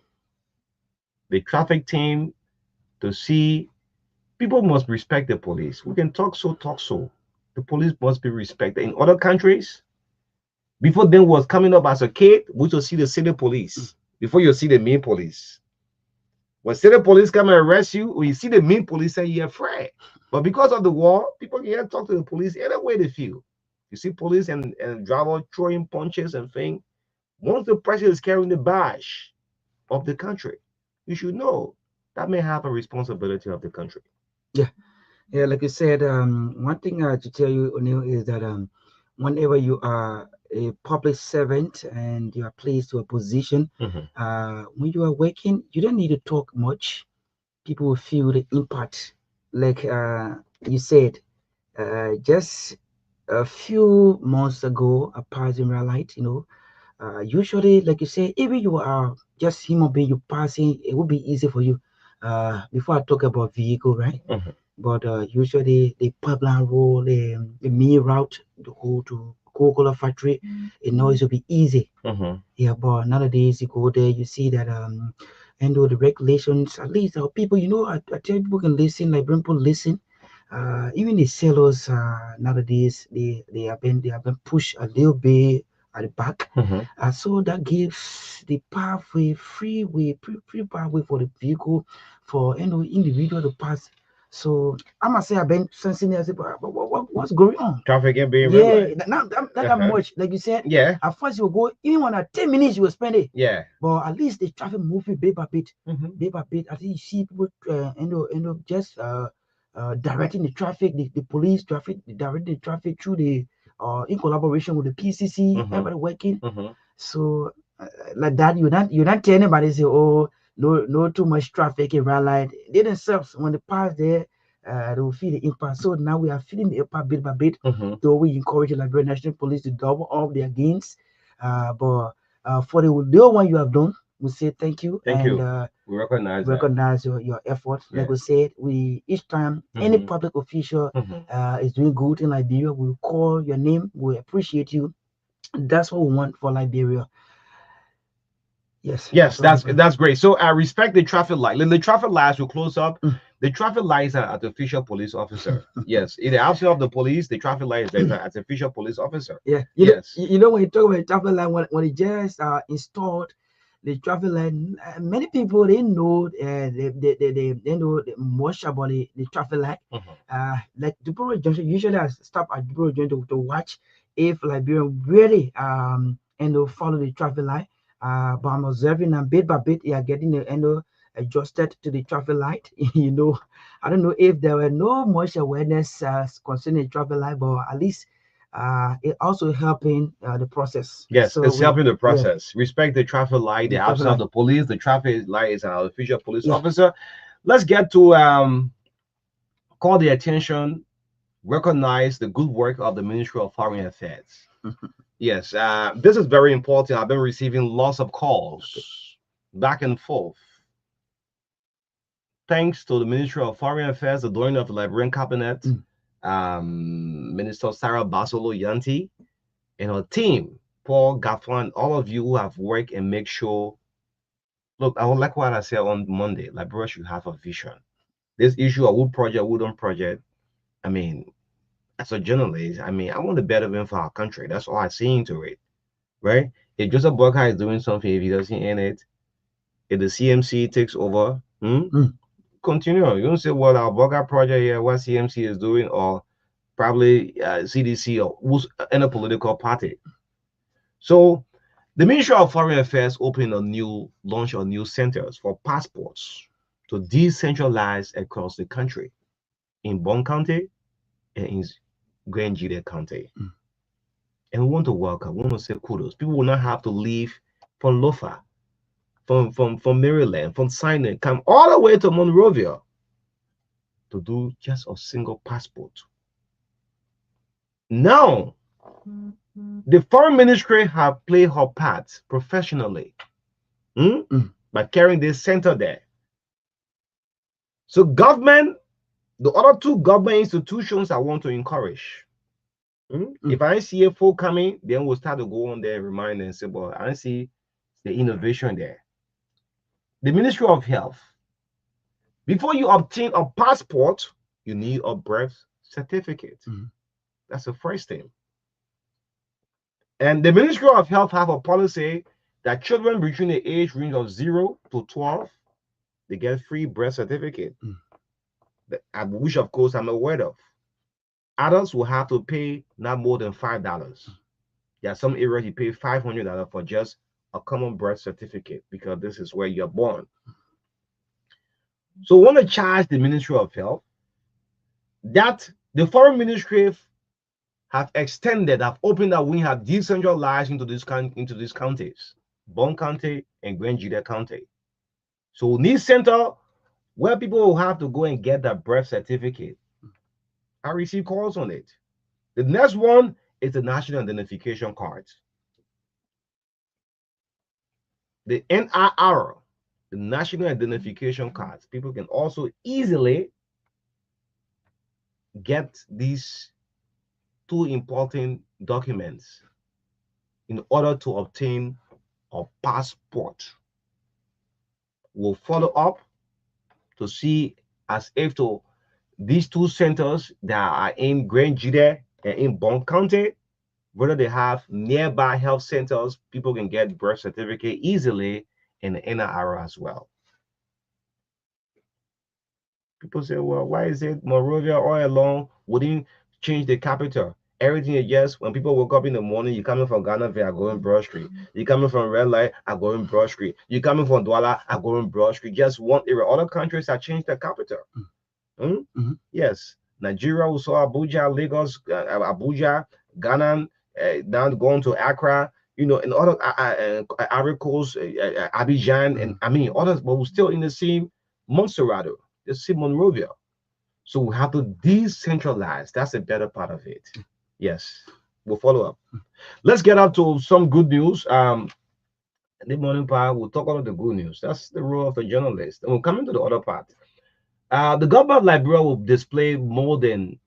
the traffic team, to see people must respect the police. We can talk so. The police must be respected. In other countries, before them was coming up as a kid, we should see the city police before you see the main police. When city police come and arrest you, when you see the main police, say you're afraid. But because of the war, people can't talk to the police any way they feel. You see police and driver throwing punches and things. Once the president is carrying the badge of the country, you should know that may have a responsibility of the country. Yeah, like you said, one thing to tell you, O'Neill, is that whenever you are a public servant and you are placed to a position, when you are working, you don't need to talk much. People will feel the impact. Like you said, just a few months ago, a passing red light, usually, like you say, even you are just human being, you passing, it would be easy for you. Before I talk about vehicle, right? But usually the pipeline road, the main route, the whole to Coca-Cola factory, it knows it will be easy. Yeah, but nowadays you go there, you see that and the regulations. At least our people, I tell people can listen, like people listen. Even the sellers nowadays, they have been pushed a little bit at the back. So that gives the pathway, free pathway for the vehicle, for individual to pass. So I must say I've been sensing it. I say, but what's going on? Traffic ain't being Yeah, red light. not that much. Like you said, Yeah. at first you will go, even when at 10 minutes you will spend it. Yeah. But at least the traffic moving bit by bit, Mhm. bit by bit. I think you see people just directing the traffic, the police traffic, directing the traffic through the in collaboration with the PCC, everybody working. So like that, you not tell anybody say, oh, no too much traffic in red light. They themselves when they pass there, they will feel the impact. So now we are feeling the impact bit by bit. Though we encourage the Liberian National Police to double up their gains, but for the little one you have done, we say thank you. Thank and you. We recognize that. recognize your effort. Like Yeah. we said, we each time any public official is doing good in Liberia, we'll call your name. We appreciate you. That's what we want for Liberia. Yes. Yes, what we want. that's great. So I respect the traffic light. The traffic lights will close up. The traffic lights are at the official police officer. Yes, in the absence of the police, the traffic light is there at the official police officer. Yeah. Yes. You know when you talk about the traffic light, when it just installed the traffic light, many people they know they know much about the traffic light. Like the Borough Junction, usually I stop at the Borough Junction to watch if Liberian really follow the traffic light. But I'm observing and bit by bit, they are getting the adjusted to the traffic light. I don't know if there were no much awareness concerning the traffic light, but at least it also helping the process. Yes, So it's helping the yeah, process. Respect the traffic light, the the traffic absence of light. the police. The traffic light is our official police Yeah. officer. Let's get to call the attention, recognize the good work of the Ministry of Foreign Affairs. Yes, this is very important. I've been receiving lots of calls back and forth. Thanks to the Ministry of Foreign Affairs, the doing of the Liberian Cabinet, Minister Sarah Basolo Yanti, and her team, Paul Gaffron, all of you who have worked and make sure. Look, I would like what I said on Monday. Liberia should have a vision. This issue of who project. I mean, as a journalist, I mean, I want the better win for our country. That's all I see into it, right? If Joseph Burkhardt is doing something, if he doesn't end it, if the CMC takes over, continue. You don't say, well, our Burkhardt project here, what CMC is doing, or probably CDC or who's in a political party. So the Ministry of Foreign Affairs launched a new centers for passports to decentralize across the country in Bon County and in Gbarntolmah County. And we want to say kudos. People will not have to leave from Lofa, from Maryland, from Sinai, come all the way to Monrovia to do just a single passport. Now, the foreign ministry have played her part professionally by carrying this center there. So government, the other two government institutions I want to encourage. If I see a folk coming, then we'll start to go on there, remind and say, well, I see the innovation there. The Ministry of Health. Before you obtain a passport, you need a birth certificate. That's the first thing. And the Ministry of Health have a policy that children between the age range of 0 to 12, they get free birth certificate, which of course I'm aware of. Adults will have to pay not more than $5. There are some areas you pay $500 for just a common birth certificate because this is where you're born. So I want to charge the Ministry of Health that the foreign ministry have opened that we have decentralized into these counties, Bon County and Gbarntolmah County. So we need center where people will have to go and get that birth certificate. I receive calls on it. The next one is the national identification cards. The NIR, the national identification cards. People can also easily get these two important documents in order to obtain a passport. We'll follow up to see as if to these two centers that are in Grand Jide and in Bon County, whether they have nearby health centers, people can get birth certificate easily in the inner area as well. People say, well, why is it Monrovia all along wouldn't change the capital? Everything is just when people wake up in the morning, you coming from Ghana, I go in Broad Street. You coming from Red Light, I go in Broad Street. You coming from Douala, I go in Broad Street. Just one area. Other countries have changed the capital. Yes. Nigeria, we saw Abuja, Lagos, Abuja, Ghana, down going to Accra, you know, and other Ivory Coast, Abidjan, and I mean others, but we're still in the same Montserrat, the same Monrovia. So we have to decentralize. That's the better part of it. Yes, we'll follow up. Let's get up to some good news. The morning part, we'll talk about the good news. That's the role of the journalist. And we'll come into the other part. The government of Liberia will display more than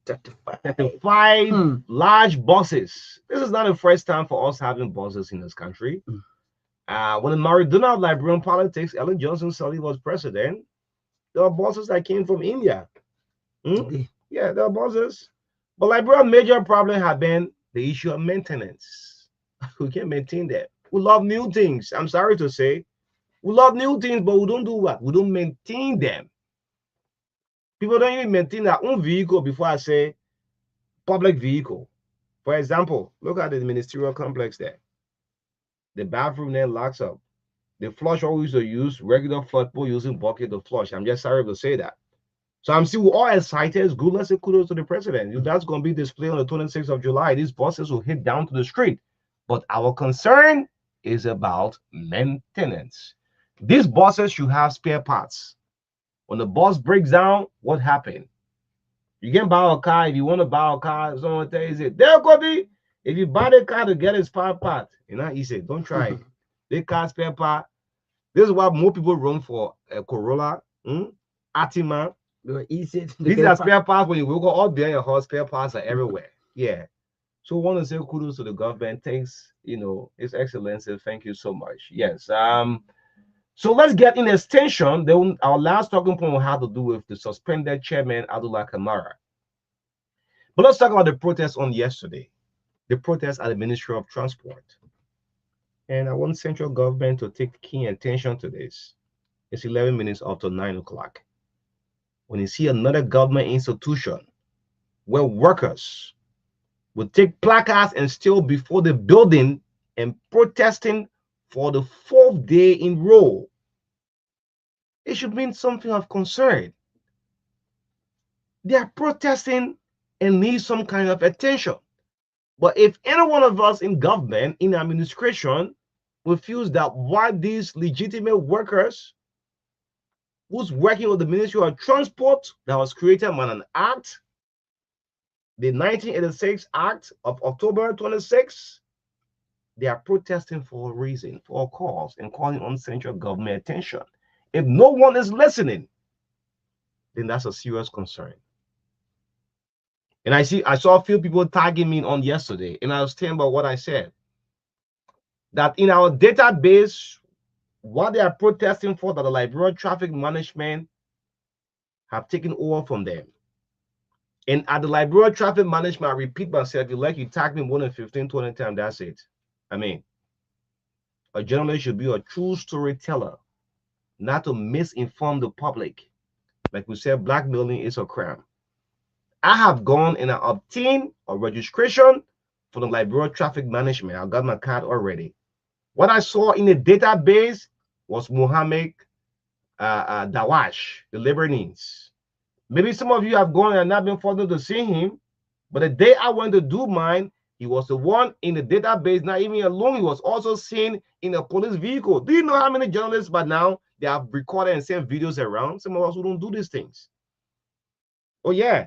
35 large buses. This is not the first time for us having buses in this country. When the Maradona of Liberian politics, Ellen Johnson Sirleaf was president, there were buses that came from India. Yeah, there are buses. But Liberia's major problem had been the issue of maintenance. We can't maintain that. We love new things. I'm sorry to say. We love new things, but we don't do what? We don't maintain them. People don't even maintain their own vehicle before I say public vehicle. For example, look at the ministerial complex there. The bathroom there locks up. The flush always use regular flood pool using bucket to flush. I'm just sorry to say that. So I'm still all excited. It's good. Let's say kudos to the president. That's going to be displayed on the 26th of July. These buses will hit down to the street. But our concern is about maintenance. These buses should have spare parts. When the bus breaks down, what happened? You can buy a car. If you want to buy a car, someone tells you, there could be. If you buy the car to get a spare part, you know, he said, don't try it. They car spare part. This is why more people run for a Corolla, Atima. These are spare parts when you go all behind your house, spare parts are everywhere. Yeah. So I want to say kudos to the government. Thanks, you know, His Excellency. Thank you so much. Yes. So let's get in extension. Then our last talking point will have to do with the suspended chairman, Abdullah Kamara. But let's talk about the protest on yesterday. The protest at the Ministry of Transport. And I want central government to take keen attention to this. It's 11 minutes after 9 o'clock. When you see another government institution where workers would take placards and still before the building and protesting for the 4th day in row, it should mean something of concern. They are protesting and need some kind of attention. But if any one of us in government, in administration, refuse that why these legitimate workers who's working with the Ministry of Transport that was created by an act, the 1986 Act of October 26, they are protesting for a reason, for a cause, and calling on central government attention. If no one is listening, then that's a serious concern. And I saw a few people tagging me on yesterday, and I was telling about what I said. That in our database, what they are protesting for, that the Liberia traffic management have taken over from them. And at the Liberia traffic management, I repeat myself, if you like, you tag me more than 15, 20 times, that's it. I mean, a journalist should be a true storyteller, not to misinform the public. Like we said, blackmailing is a crime. I have gone and I obtained a registration for the Liberia traffic management. I got my card already. What I saw in the database was Mohammed Dawash, the Lebanese. Maybe some of you have gone and not been fortunate to see him, but the day I went to do mine, he was the one in the database. Not even alone, he was also seen in a police vehicle. Do you know how many journalists by now they have recorded and sent videos around? Some of us who don't do these things. Oh yeah,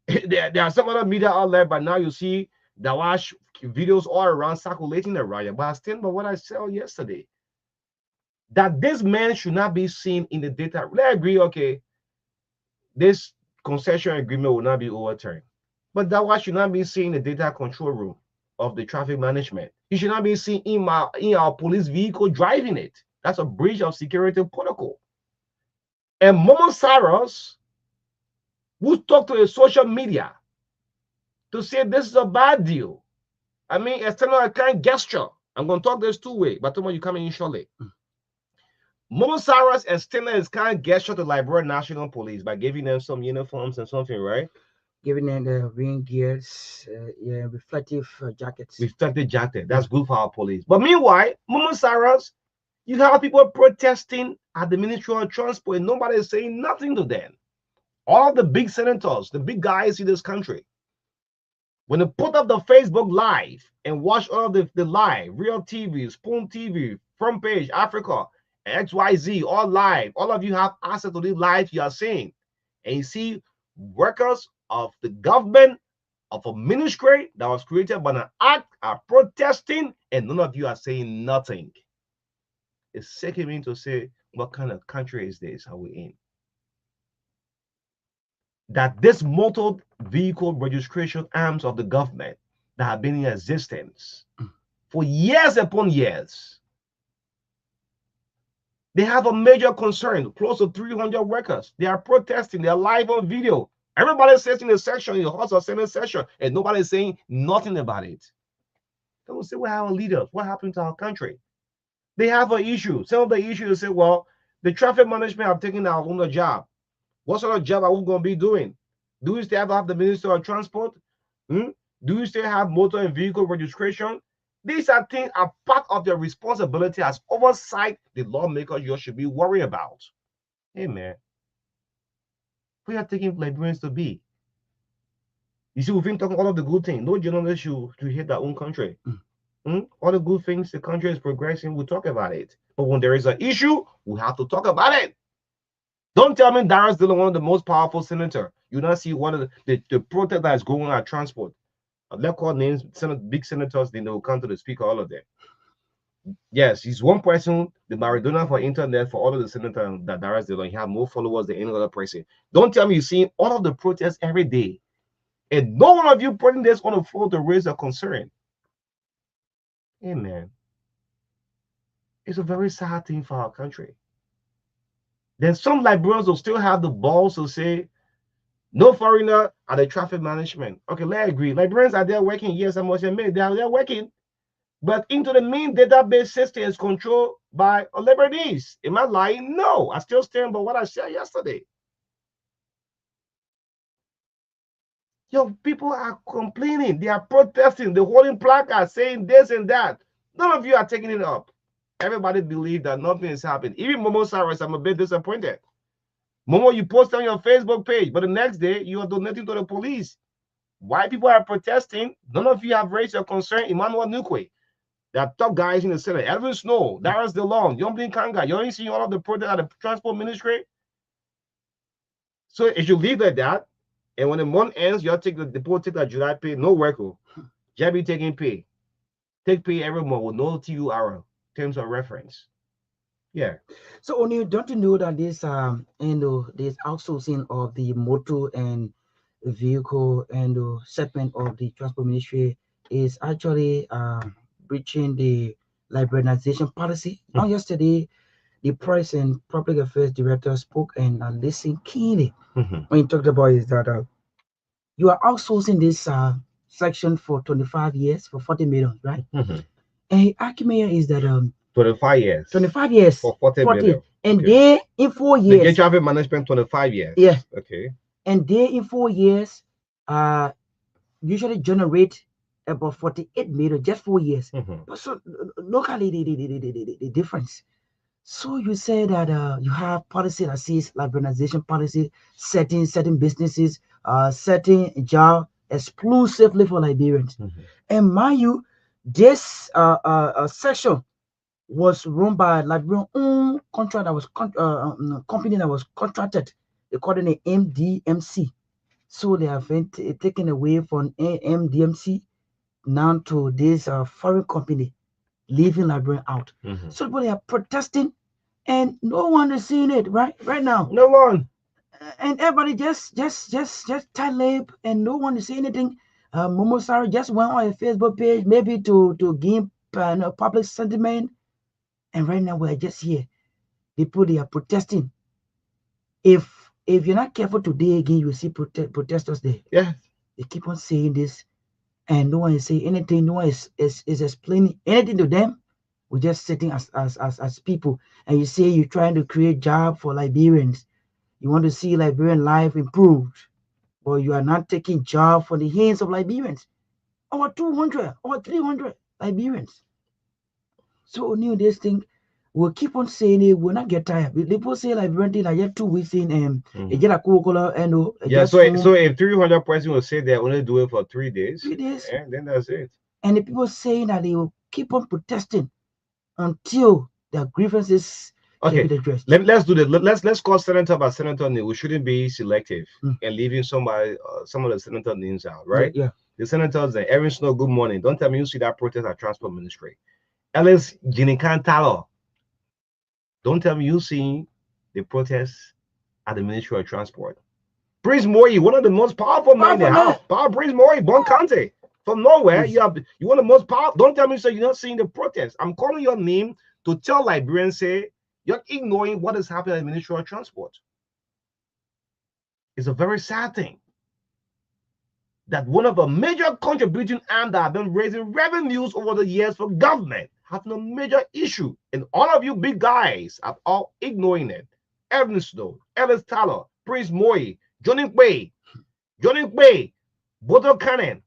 there are some other media outlets, but now you see Dawash videos all around circulating around. But I stand by what I said yesterday, that this man should not be seen in the data. Let's agree, okay, this concession agreement will not be overturned, but Dawash should not be seen in the data control room of the traffic management. He should not be seen in our police vehicle driving it. That's a breach of security protocol. And Momo Cyrus, who talked to a social media to say this is a bad deal. I mean, external a kind gesture. I'm going to talk this two-way, but tomorrow you coming in shortly. Momo Cyrus extended his kind gesture to Liberia National Police by giving them some uniforms and something, right? Giving them the rain gears, yeah, reflective jackets. Reflective jacket. That's good for our police. But meanwhile, Momo Cyrus, you have people protesting at the Ministry of Transport and nobody is saying nothing to them. All of the big senators, the big guys in this country, when they put up the Facebook Live and watch all of the live, Real TV, Spoon TV, Front Page, Africa, XYZ, all live, all of you have access to these live you are seeing. And you see workers of the government, of a ministry that was created by an act are protesting, and none of you are saying nothing. It's sickening me to say, what kind of country is this? Are we in? That this motor vehicle registration arms of the government that have been in existence for years upon years, they have a major concern. Close to 300 workers. They are protesting. They are live on video. Everybody sits in the section, in the House of Senate session, and nobody is saying nothing about it. They will say, "Where are our leaders? What happened to our country?" They have an issue. Some of the issues say, well, the traffic management have taken our own job. What sort of job are we going to be doing? Do we still have the Minister of Transport? Do we still have motor and vehicle registration? These are things are part of their responsibility as oversight the lawmakers you should be worried about. Hey, man, we are taking Liberians to be. You see, we've been talking all of the good things. No journalist should hate their own country. All the good things the country is progressing, we talk about it. But when there is an issue, we have to talk about it. Don't tell me Dara's still one of the most powerful senator. You don't see one of the protest that is going on at transport. Let's call names, big senators, then they will come to the speaker, all of them. Yes, he's one person, the Maradona for internet for all of the senators that Dara's still he have more followers than any other person. Don't tell me you're seeing all of the protests every day. And no one of you putting this on the floor to raise a concern. Hey, man, it's a very sad thing for our country. Then some Liberians will still have the balls to say, no foreigner at the traffic management. Okay, let's agree. Liberians are there working. Yes, I must admit, they are there working. But into the main database system is controlled by a Lebanese. Am I lying? No, I still stand by what I said yesterday. Your people are complaining. They are protesting. They're holding placards saying this and that. None of you are taking it up. Everybody believes that nothing is happening. Even Momo Cyrus, I'm a bit disappointed. Momo, you post on your Facebook page, but the next day you are donating to the police. Why people are protesting? None of you have raised your concern. Emmanuel Nukwe, there are top guys in the Senate. Elvin Snow, Darius DeLong, Yomblin Kanga. You only see all of the protests at the transport ministry. So if you leave like that, and when the month ends, you take the people take that July pay, no work. Just be taking pay. Take pay every month with no TUR terms of reference. Yeah. So only don't you know that this this outsourcing of the motor and vehicle and segment of the transport ministry is actually breaching the liberalization policy. Now yesterday, the press and public affairs director spoke and listened keenly when he talked about is that you are outsourcing this section for 25 years for 40 million, right? And his argument is that 25 years. 25 years for 40 million. And Okay. they in 4 They years. get traffic management 25 years. Yeah. Okay. And they in 4 years usually generate about 48 million just 4 years. But so locally the difference. So you say that you have policy that says liberalization policy setting certain businesses, setting job exclusively for Liberians. And mind you, this section was run by Liberian own contract that was company that was contracted. They called it an MDMC. So they have been taken away from MDMC now to this foreign company, leaving Liberian out. So people are protesting, and no one is seeing it right now. No one. And everybody just tight lip, and no one is saying anything. Momo Sarah just went on a Facebook page, maybe to give public sentiment. And right now we are just here. People, they are protesting. If you're not careful today again, you will see protesters there. Yeah. They keep on saying this, and no one is saying anything. No one is explaining anything to them. We're just sitting as people, and you say you're trying to create job for Liberians. You want to see Liberian life improved, but you are not taking job for the hands of Liberians. Over 200, over 300 Liberians. So new this thing, we'll keep on saying it. We'll not get tired. People say Liberian thing. I get 2 weeks in and get a Coca-Cola and yeah. So if 300 person will say they only do it for 3 days, 3 days, yeah, then that's it. and the people saying that they will keep on protesting until their grievances Okay, can be addressed. let's do that. Let's call senator by senator name. We shouldn't be selective and leaving somebody some of the senator names out, right? Yeah. The senators, Erin Snow, good morning. Don't tell me you see that protest at Transport Ministry. Ellis Jinikan Talo. Don't tell me you see the protests at the Ministry of Transport. Prince Moyi, one of the most powerful men in the house. Power Prince Moyi, Bon Kante. From nowhere, you want the most powerful. Don't tell me so you're not seeing the protest. I'm calling your name to tell Liberians, say, you're ignoring what is happening at the Ministry of Transport. It's a very sad thing that one of the major contributing arms that have been raising revenues over the years for government having a major issue. And all of you big guys are all ignoring it. Evan Snow, Ellis Tyler, Prince Moyi, Johnny Bay, Bodo Cannon,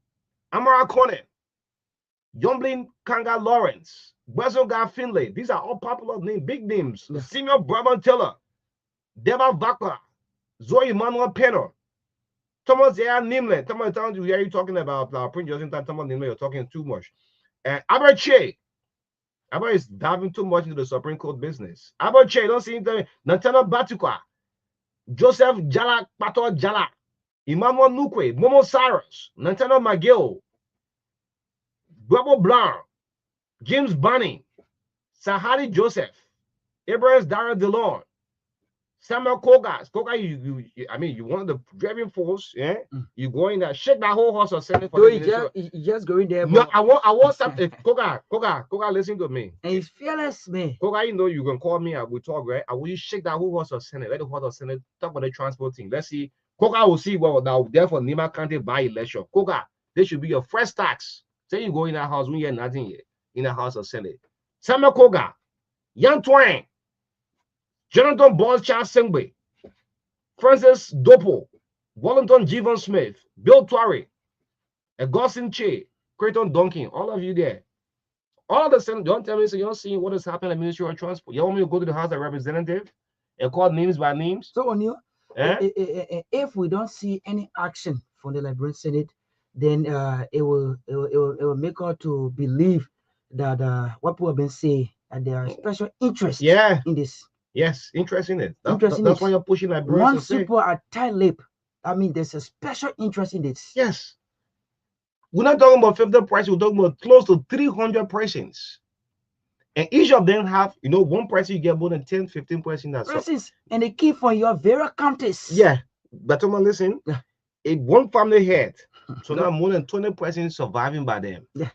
Amara Conan, Yomblin Kanga Lawrence, Wezoga Finlay. These are all popular names, big names. Yeah. Senior Brabant Teller, Deba Vakla, Zoe Manuel Penner, Thomas A. Nimle. Thomas, you hear you talking about Prince Jonson, Thomas Nimle, you're talking too much. Albert Che. Albert is diving too much into the Supreme Court business. Albert Che, don't see anything. Natana Batukwa, Joseph Jala, Pato Jala, Emmanuel Nukwe, Momo Cyrus, Natana McGill, Bravo Blanc, James Bunny, Sahari Joseph, Abraham Dara DeLon, Samuel Kogas. Koga, you want the driving force, yeah? You go in there, shake that whole horse of Senate for so you just going there. No, I want something. Koga, listen to me. And he's fearless, man. Koga, you know you can call me, I will talk, right? I will you shake that whole horse of Senate, let the horse of Senate talk about the transport thing. Let's see. Koga will see what now, therefore, Nima County by election. Koga, this should be your first tax. Say you go in that house when you have nothing yet, in the House of Senate. Samuel Koga, Yan Twine, Jonathan Bones Charles Sengbe, Francis Dopo, Wellington Jevon Smith, Bill Twari, Augustine Che, Creighton Duncan, all of you there. All of the Senate, don't tell me so you're not seeing what is happening in the Ministry of Transport. You want me to go to the House of Representatives and call names by names? So on you, if we don't see any action from the Liberian Senate, then it will make us to believe that what people have been saying, that there are special interest in this. Yes, interest in it. That's why you're pushing Liberians. Once people are tight-lipped, I mean, there's a special interest in this. Yes. We're not talking about 50 persons, we're talking about close to 300 persons. And each of them have, one person, you get more than 10, 15 persons. And they keep from your very counties. Yeah. But listen, if one family had, so now more than 20 persons surviving by them. Yeah.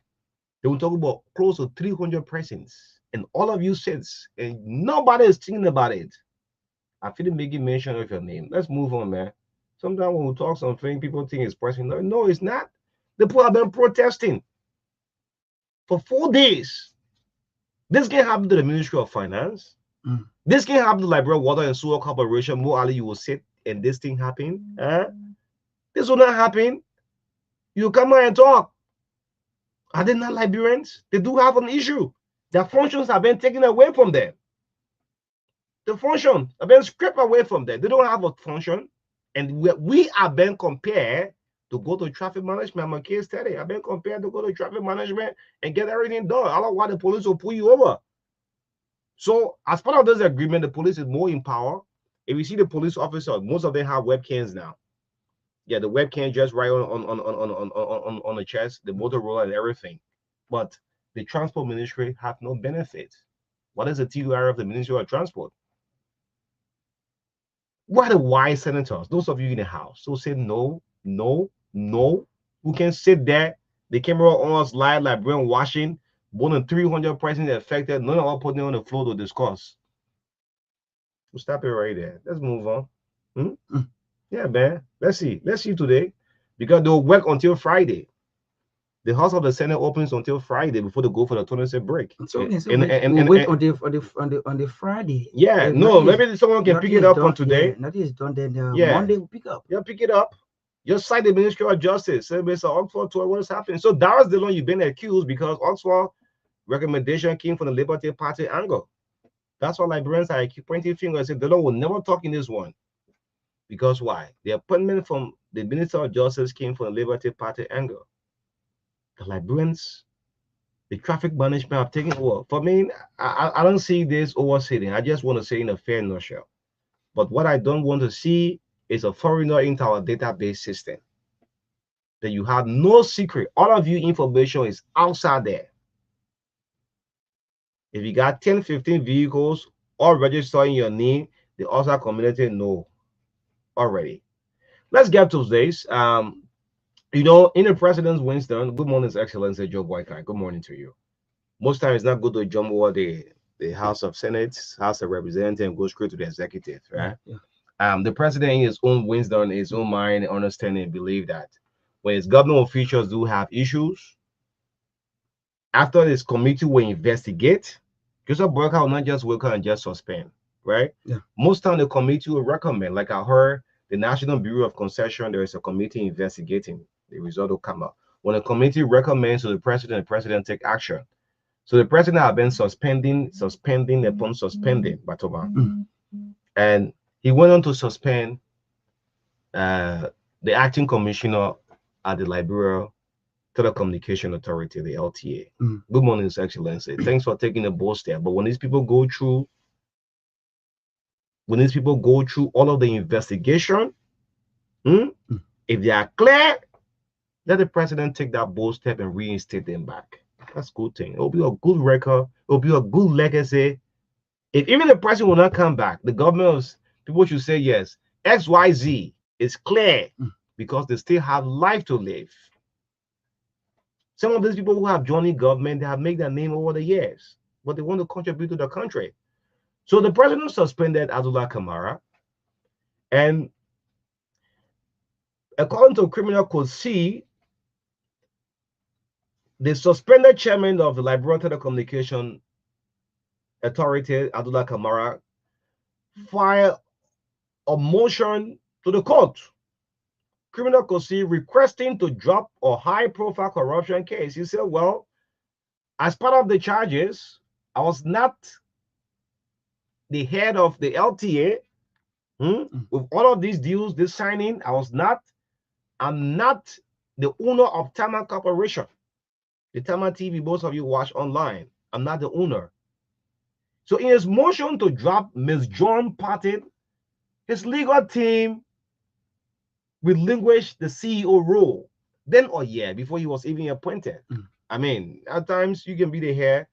They will talk about close to 300 persons. And all of you sits, and nobody is thinking about it. I feel making mention of your name. Let's move on, man. Sometimes when we talk something, people think it's personal. No, it's not. The people have been protesting for 4 days. This can happen to the Ministry of Finance. This can happen to Liberia Water and Sewer Corporation. More Ali, you will sit and this thing happen. This will not happen. You come here and talk. Are they not Liberians? They do have an issue. Their functions have been taken away from them. The function have been stripped away from them. They don't have a function. And we are being compared to go to traffic management. I'm a case study. I've been compared to go to traffic management and get everything done. I don't know why the police will pull you over. So as part of this agreement, the police is more in power. If you see the police officer, most of them have webcams now. Yeah, the webcam just right on the chest, the Motorola and everything. But the transport ministry have no benefit. What is the TUR of the Ministry of Transport? What are the wise senators? Those of you in the house who say no, no, no, who can sit there, the camera on us live like brainwashing, More than 300 persons affected. None of all putting on the floor to discuss. We'll stop it right there. Let's move on. Yeah, man. Let's see. Let's see today. Because they'll work until Friday. The House of the Senate opens until Friday before they go for the 20th break. So we'll wait on the Friday. Yeah, no, maybe someone can pick it up on today. Yeah, nothing is done. Then Yeah. Monday we'll pick up. Yeah, pick it up. Just cite the Ministry of Justice. Say, Mr. Oxford, what is happening? So that was the one you've been accused because Oxford recommendation came from the Liberty Party angle. That's why Liberians are pointing fingers and say Delon will never talk in this one. Because why? The appointment from the Minister of Justice came from the Liberty Party angle. The Liberians, the traffic management have taken over. For me, I don't see this oversetting. I just want to say in a fair nutshell. But what I don't want to see is a foreigner into our database system. That you have no secret. All of your information is outside there. If you got 10, 15 vehicles all registered in your name, the outside community know already. Let's get to this. You know, in the President's Winston, good morning, His Excellency Joe Boycott. Good morning to you. Most times it's not good to jump over the House of Senate, House of Representatives, and go straight to the executive, right? Yeah. The president, in his own wisdom, his own mind, understanding, believe that when his government officials do have issues, after this committee will investigate, Joseph Boycott will not just wake up and just suspend, right? Yeah. Most time the committee will recommend, like I heard the National Bureau of Concession, there is a committee investigating. The result will come out. When a committee recommends to the president take action. So the president has been suspending upon suspending, Gbarntolmah. And he went on to suspend the acting commissioner at the Liberia Telecommunication Authority, the LTA. Good morning, His Excellency. Thanks for taking a bold step. But when these people go through all of the investigation, if they are clear, let the president take that bold step and reinstate them back. That's a good thing. It will be a good record. It will be a good legacy. If even the president will not come back, the government, people should say yes. XYZ is clear because they still have life to live. Some of these people who have joined government, they have made their name over the years, but they want to contribute to the country. So the president suspended Abdullah Kamara, and according to Criminal Code C, the suspended chairman of the Liberian Telecommunication Authority, Abdullah Kamara, filed a motion to the court. Criminal Code C requesting to drop a high-profile corruption case. He said, well, as part of the charges, I was not the head of the LTA. With all of these deals, this signing, I'm not the owner of Tama Corporation. The Tama TV, most of you watch online. I'm not the owner. So in his motion to drop Ms. John Patton, his legal team relinquished the CEO role then or before he was even appointed. I mean, at times you can be the head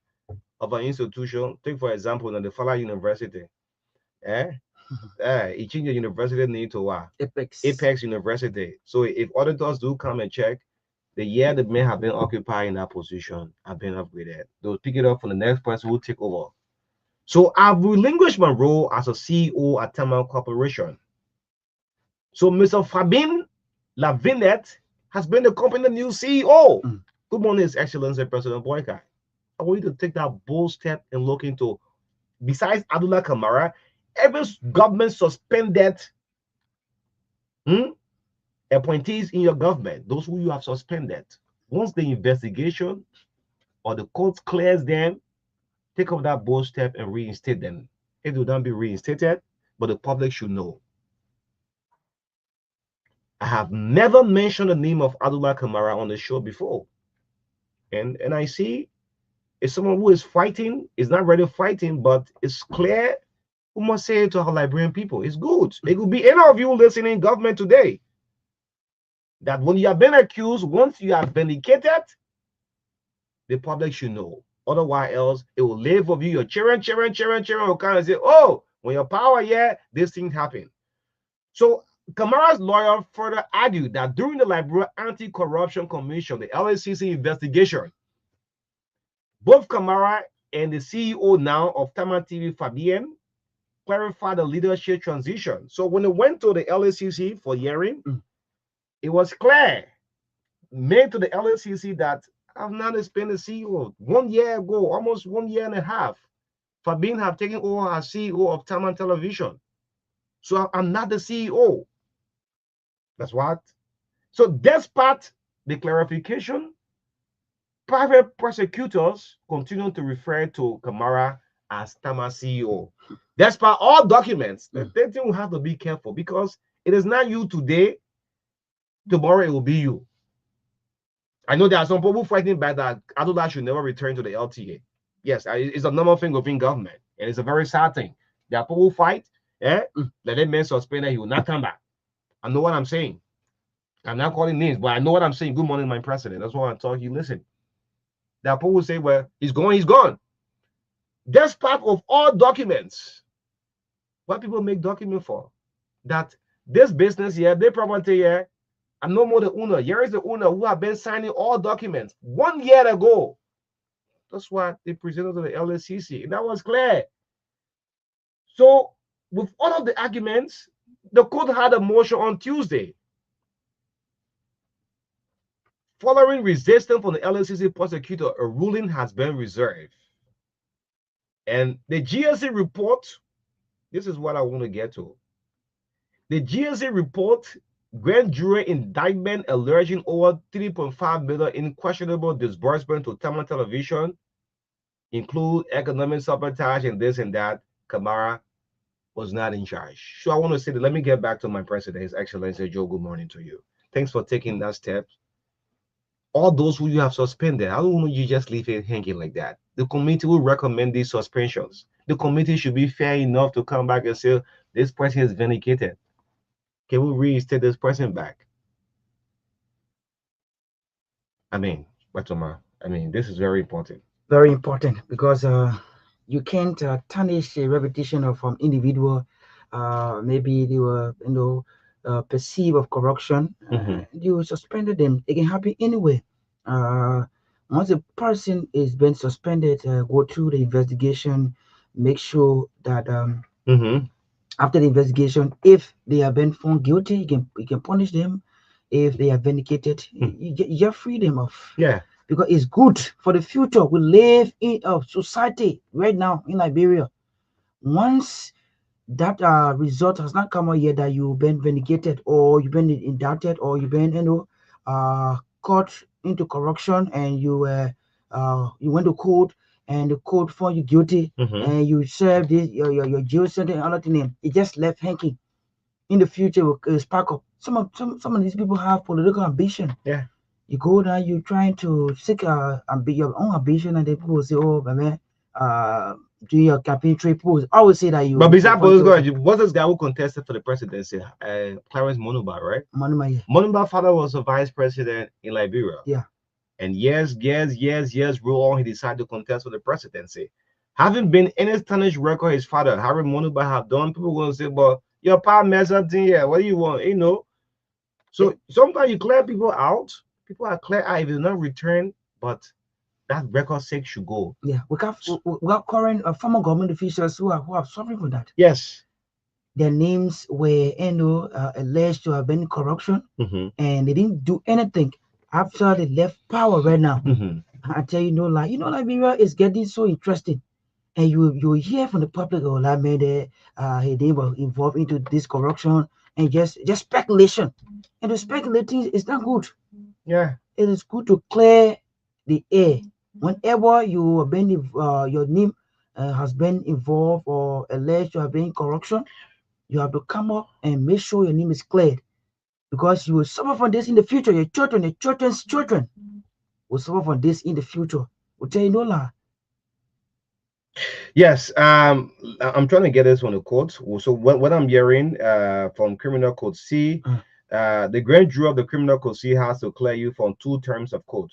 of an institution. Take for example, the Fala University. He changed the university name to what? Apex University. So if auditors do come and check, the year the men have been occupying that position have been upgraded. They'll pick it up from the next person who will take over. So I've relinquished my role as a CEO at Tama Corporation. So Mr. Fabien Lavinette has been the company's new CEO. Good morning, His Excellency President Boycott. I want you to take that bold step and look into, besides Abdullah Kamara, every government suspended appointees in your government, those who you have suspended. Once the investigation or the court clears them, take up that bold step and reinstate them. It will not be reinstated, but the public should know. I have never mentioned the name of Abdullah Kamara on the show before. And I see it's someone who is fighting, is not really fighting, but it's clear. We must say it to our Liberian people. It's good. It could be any of you listening in government today. That when you have been accused, once you have vindicated, the public should know. Otherwise, else it will live with you. Your children will come and say, oh, when your power this thing happened. So Kamara's lawyer further argued that during the Liberia Anti-Corruption Commission, the LACC investigation, Both Kamara and the CEO now of Tama TV, Fabien, clarified the leadership transition. So when it went to the LACC for hearing, it was clear, made to the LACC, that I've now been the CEO 1 year ago, almost 1 year and a half. Fabien have taken over as CEO of Tama Television. So I'm not the CEO. That's what. So despite the clarification, private prosecutors continue to refer to Kamara as Tama CEO. Despite all documents, the thing will have to be careful, because it is not you today, tomorrow it will be you. I know there are some people fighting back that Adula should never return to the LTA. Yes, it's a normal thing within government, and it's a very sad thing. There are people who fight, let that man suspended, he will not come back. I know what I'm saying. I'm not calling names, but I know what I'm saying. Good morning, my president. That's why I'm talking. You listen. There are people who say, well, he's gone, he's gone. Despite of all documents, what people make document for, that this business here, they property here, I'm no more the owner. Here is the owner who have been signing all documents 1 year ago. That's what they presented to the LSCC. And that was clear. So with all of the arguments, the court had a motion on Tuesday. Following resistance from the LSCC prosecutor, a ruling has been reserved. And the GSC report, this is what I want to get to. The GSC report, grand jury indictment alleging over 3.5 million in questionable disbursement to Tama Television, include economic sabotage and this and that. Kamara was not in charge. So I want to say that, let me get back to my president, His Excellency Joe. Good morning to you. Thanks for taking that step. All those who you have suspended, I don't want you just leave it hanging like that. The committee will recommend these suspensions. The committee should be fair enough to come back and say, this person is vindicated. Can we reinstate this person back? I mean, Gbarntolmah, I mean, this is very important. Very important, because you can't tarnish a reputation of individual. Maybe they were, perceived of corruption. You suspended them. It can happen anyway. Once a person is been suspended, go through the investigation, make sure that after the investigation, if they have been found guilty, you can punish them. If they are vindicated, you free them off. Yeah. Because it's good for the future. We live in a society right now in Liberia. Once that result has not come out yet, that you've been vindicated, or you've been indicted, or you've been caught into corruption, and you went to court, and the court found you guilty, and you served your jail sentence and other thing, it just left hanging. In the future, will spark up. Some of these people have political ambition. Yeah. You go down, you're trying to seek your own ambition, and then people will say, "Oh, man, do your campaign trade post." I would say that you. But besides political, what's this guy who contested for the presidency? Clarence Monumba, right? Monumba, yeah. Monumba's father was a vice president in Liberia. Yeah. And years roll on, he decided to contest for the presidency. Having been any tarnished record his father, Harry Monumba, have done, people going to say, "But your pa mess up thing here. What do you want?" So sometimes you clear people out. People are clear out if they not return, but that record sake should go. Yeah, we got current former government officials who are suffering from that. Yes. Their names were alleged to have been corruption, and they didn't do anything after they left power. Right now, I tell you, Liberia is getting so interesting. And you hear from the public, "Oh, that man, they were involved into this corruption," and just speculation. And the speculating is not good. Yeah, it is good to clear the air. Whenever you have been, your name has been involved or alleged to have been corruption, you have to come up and make sure your name is cleared, because you will suffer from this in the future. Your children, your children's children will suffer from this in the future. We'll tell you no lie. Yes, I'm trying to get this on the court. So what I'm hearing from Criminal Code C, the grand jury of the Criminal Code C has to clear you from 2 terms of court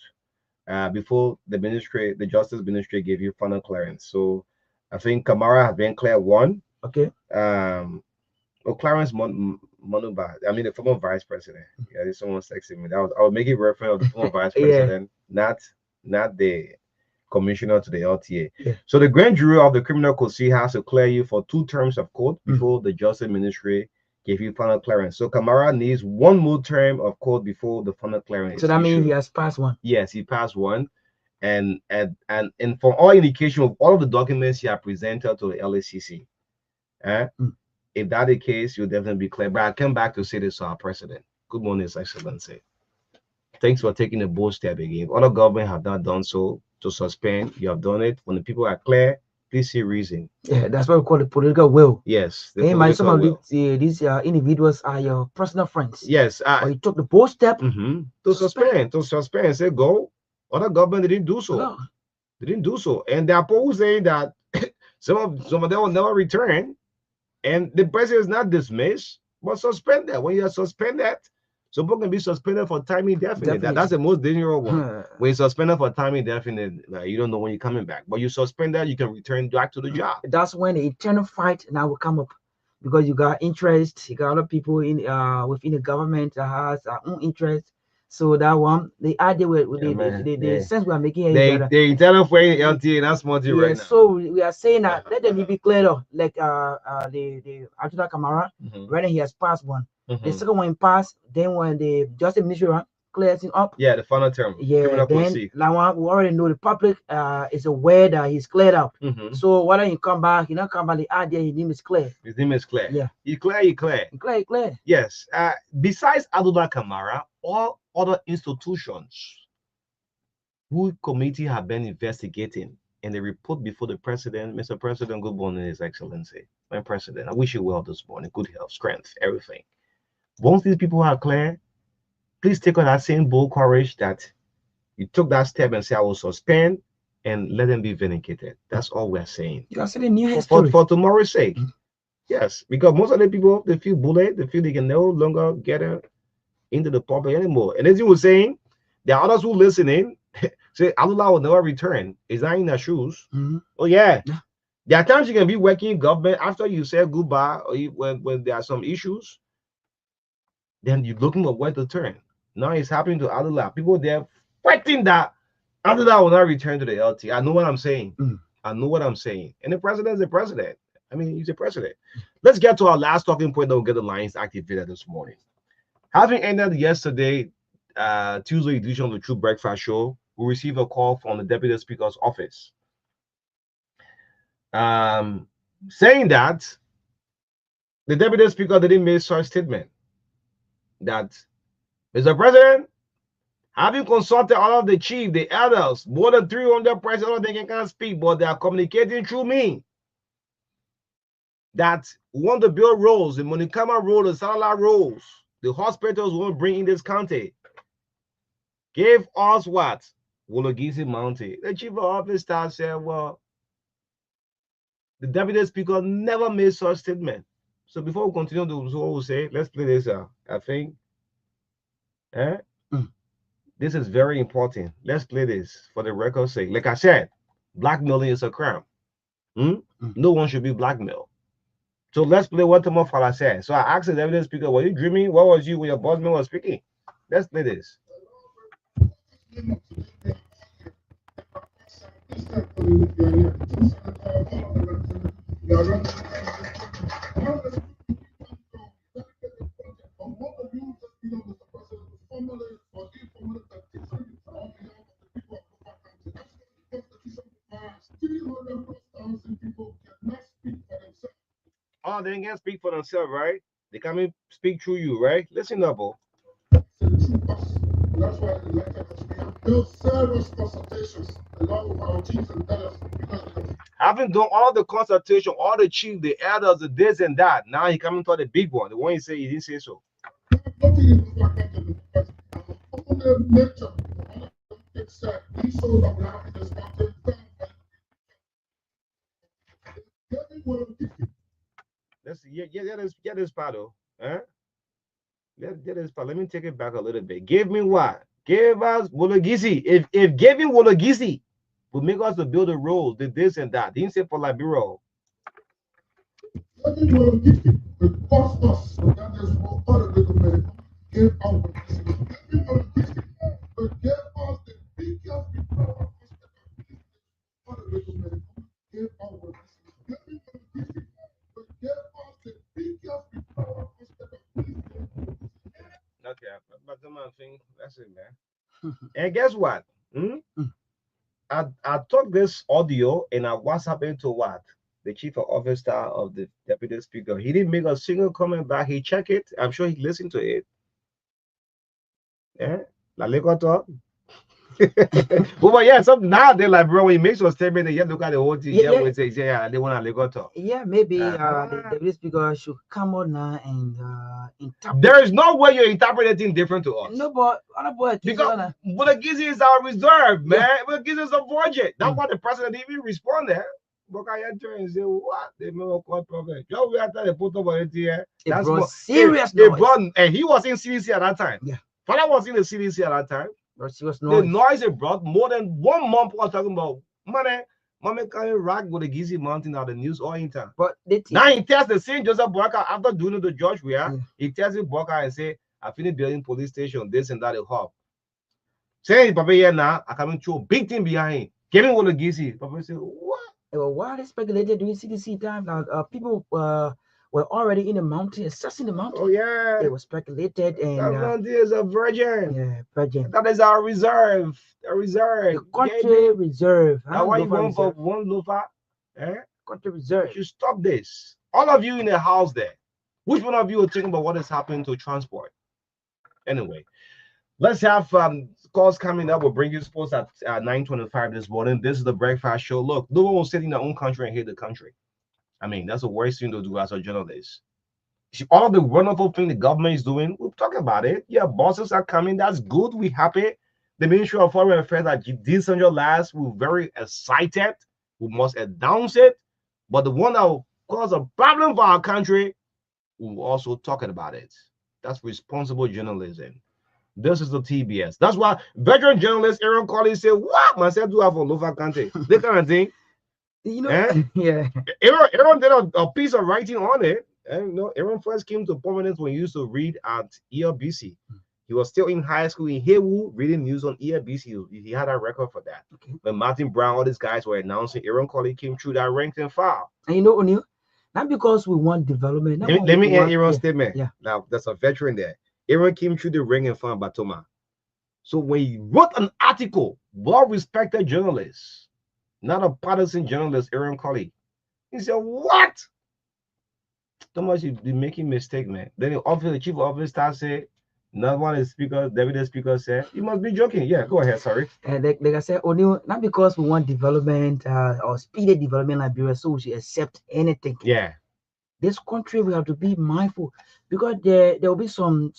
before the Justice Ministry gave you final clearance. So I think Kamara has been cleared 1. Okay. Clarence Monumba, I mean the former vice president. Yeah, someone texting me. I was making reference of the former vice president, not the commissioner to the LTA. Yeah. So the grand jury of the criminal code C has to clear you for 2 terms of court before the justice ministry give you final clearance. So Kamara needs 1 more term of court before the final clearance. So that means he has passed one. Yes, he passed one. And for all indication of all of the documents he has presented to the LACC, if that the case, you'll definitely be clear. But I come back to say this to our president. Good morning, His Excellency. Thanks for taking a bold step again. Other government have not done so to suspend. You have done it. When the people are clear, please see reason. Yeah, that's what we call the political will. Yes. Some of these individuals are your personal friends. Yes. But you took the bold step to suspend. Say go. Other government didn't do so. No. They didn't do so. And they are saying that some of them will never return. And the president is not dismissed, but suspended. When you are suspended, some people can be suspended for time indefinite. That's the most dangerous one. When you're suspended for time indefinite, you don't know when you're coming back. But you suspended, you can return back to the job. That's when the eternal fight now will come up, because you got interest, you got other people in within the government that has their own interest. So that one, the idea with the sense we are making here, the internal fight LTA, that's what you right now. So we are saying that let them be cleared up, like the Ajula Kamara, right now he has passed one. The second one passed, then when the justice ministry clears him up, the final term, then that one we already know the public is aware that he's cleared out. So whether he come back, he not come back, the idea his name is clear. His name is clear. Yeah, he clear. Yes. Besides Ajula Kamara, all other institutions who committee have been investigating and they report before the president. Mr. President, good morning, His Excellency. My president, I wish you well this morning. Good health, strength, everything. Once these people are clear, please take on that same bold courage that you took that step and say, I will suspend and let them be vindicated. That's all we're saying. You are saying new history. For tomorrow's sake. Yes, because most of the people, they feel bullied, they feel they can no longer get into the public anymore. And as you were saying, there are others who listening say Allah will never return. Is that in their shoes? Oh yeah. There are times you can be working in government after you say goodbye, or when there are some issues, then you're looking for where to turn. Now it's happening to Allah. People there fighting that Allah will not return to the LT. I know what I'm saying. I know what I'm saying. And the president is the president. I mean, he's the president. Let's get to our last talking point that will get the lines activated this morning. Having ended yesterday, Tuesday edition of the True Breakfast Show, we received a call from the Deputy Speaker's office saying that the Deputy Speaker didn't make such statement that, Mr. President, having consulted all of the chief, the elders, more than 300 presidents, they can't speak, but they are communicating through me, that we want to build roads, the Monicama road, the Salala roads, the hospitals won't bring in this county. Give us what? Wologisi Mountain. The chief of office staff said, well, the Deputy Speaker never made such statement. So before we continue to what we'll say, let's play this out. I think this is very important. Let's play this for the record's sake. Like I said, blackmailing is a crime. No one should be blackmailed. So let's play what Tomo Fala said. So I asked the Deputy Speaker, were you dreaming? What was you when your boss man was speaking? Let's play this. Oh, they can't speak for themselves, right? They can't speak through you, right? Listen up, oh. That's why we have built serious consultations along with our chiefs and elders. Having done all the consultation, all the chiefs, the elders, the this and that, now he coming to the big one. The one he said he didn't say so. Nothing is back up to the nature. It's that we saw that we have in this mountain. Let's see. Get this part, though. Huh? Let me take it back a little bit. Give me what? Give us Wologisi. If giving Wologisi would make us to build a road, the this and that, didn't say for Libero. Okay, but the man thing, that's it, man. And guess what? Hmm? I took this audio and I WhatsApp into what? The chief of office staff of the deputy speaker. He didn't make a single comment back. He checked it. I'm sure he listened to it. Yeah. La Lekoto. But yeah, some now they're like, bro, when he makes a statement, they look at the whole thing. Yeah, we say, yeah, they want to Lekoto. Yeah, maybe the Uh-huh. deputy speaker should come out now and interpret. There is no way you're interpreting different to us. No, but because Gizi is our reserve, man. But Gizi is a budget. That's why the president even responded. But I enter and say, what? They may not call problem. Just we after they put up on it here. That's brought what serious it noise. brought, and he was in CDC at that time. Yeah. Father was in the CDC at that time. Serious The noise. noise it brought, more than 1 month, was talking about, man, Mama can't rock with the Gizi Mountain out the news all in time. But now he tells the same Joseph Boyka after doing the judge we are, Yeah. he tells him Boyka and say, I finished building police station, this and that, a hub. Say, Papa, yeah, now I come to a big thing behind him. Give him what the Gizi. Papa say, what? Why they speculated during CDC time? Now, people were already in the mountain, assessing the mountain. Oh, yeah. It was speculated, and that mountain is a virgin. yeah, virgin. That is our reserve. A reserve. The country reserve. Now, why you going for one loafer? Eh? Country reserve. You stop this. All of you in the house there. Which one of you are thinking about what is happening to transport? Anyway, let's have calls coming up. We'll bring you sports at 9:25 this morning. This is the breakfast show. Look, no one will sit in their own country and hate the country. I mean, that's the worst thing to do as a journalist. See, all of the wonderful thing the government is doing, we'll talk about it. Yeah, bosses are coming. That's good. We're happy. The Ministry of Foreign Affairs are decentralized. We're very excited. We must announce it. But the one that will cause a problem for our country, we'll also talk about it. That's responsible journalism. This is the TBS. That's why veteran journalist Aaron Collins said, what? Myself do have a local country. They kind of thing. You know, yeah. Aaron did a piece of writing on it. And you know, Aaron first came to prominence when he used to read at ELBC. He was still in high school in Haywood reading news on ELBC. He had a record for that. Okay. When Martin Brown, all these guys were announcing, Aaron Collins came through that ranked and file. And you know, O'Neill, not because we want development. Let me end Aaron's statement. Yeah. Now, there's a veteran there. Aaron came through the ring and found Gbarntolmah. So when he wrote an article, well-respected journalist, not a partisan journalist, Aaron Collins, he said, what? Thomas, you're making mistake, man. Then the chief of office staff said, not one of the speakers, deputy speaker said, you must be joking. Yeah, go ahead, sorry. Like I said, O'Neill, not because we want development or speedy development in Liberia, so we should accept anything. Yeah. This country, we have to be mindful because there will be some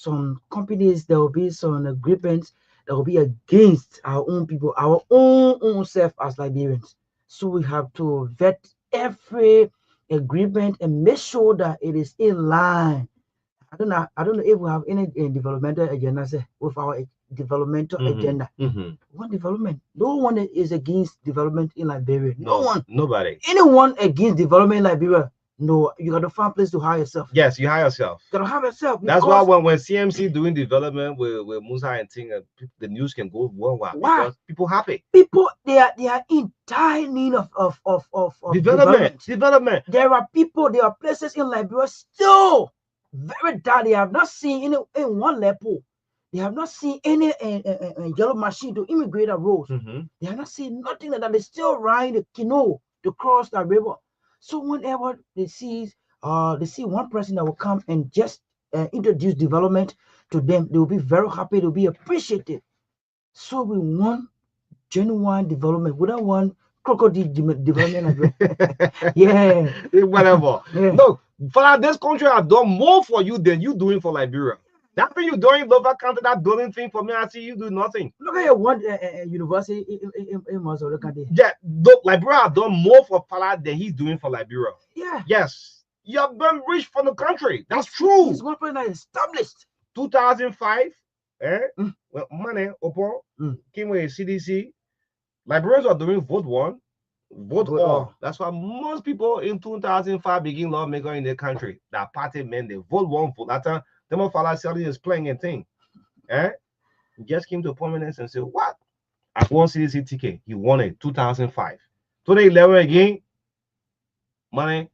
companies, there will be some agreements that will be against our own people, our own self as Liberians. So we have to vet every agreement and make sure that it is in line. I don't know if we have any developmental agenda with our developmental agenda. One development. No one is against development in Liberia. No one. Nobody. Anyone against development in Liberia? No, you got to find a place to hire yourself. Yes, you hire yourself. You got to have yourself. That's why when CMC doing development with Musa and Ting, the news can go worldwide. Why? Because people happy. People they are in dire need of development. There are places in Liberia still very dark. They have not seen any in one level. They have not seen any yellow machine to immigrate the roads. They have not seen nothing like that. They still ride the canoe to cross the river. So whenever they see one person that will come and just introduce development to them, they will be very happy. They will be appreciated. So we want genuine development. We don't want crocodile development. Yeah. Whatever. Yeah. Look, for this country have done more for you than you doing for Liberia. That thing you doing in local country, that building thing for me, I see you do nothing. Look at your one university in Mazur. Look at it. Yeah, look, Liberia have done more for Fala than he's doing for Liberia. Yeah. Yes. You have been rich for the country. That's true. He's one person that is established. 2005, well, money, came with CDC. Liberians are doing vote one, vote all. That's why most people in 2005 begin lawmaker in the country. That party men, they vote one, vote that time. Them Fala Sally is playing a thing. He just came to prominence and said, what? I won CDC ticket. He won it 2005. 2011 again, money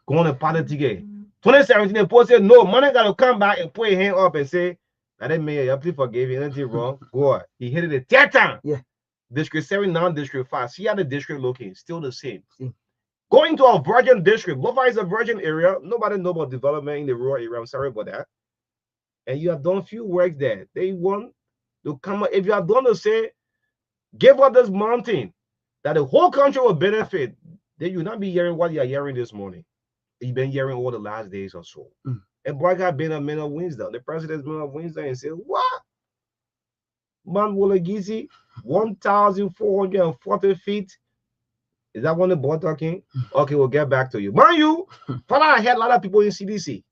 going to politics. 2017, the post said, no, money got to come back and put his hand up and say, I didn't mean you, please forgive you, anything wrong. Go on. He hit it the third time. Yeah. District 7, non-district 5. See how the district looking, still the same. Going to a virgin district. Lofa is a virgin area. Nobody know about development in the rural area. I'm sorry about that. And you have done few works there. They want to come. If you have done to say, give up this mountain, that the whole country will benefit, then you'll not be hearing what you are hearing this morning. You've been hearing all the last days or so. And boy got been a man of wisdom. The president's man of wisdom and said, what? Man Wolagizi, 1,440 feet. Is that one the boy talking? Okay, we'll get back to you. Mind you, Father, I had a lot of people in CDC.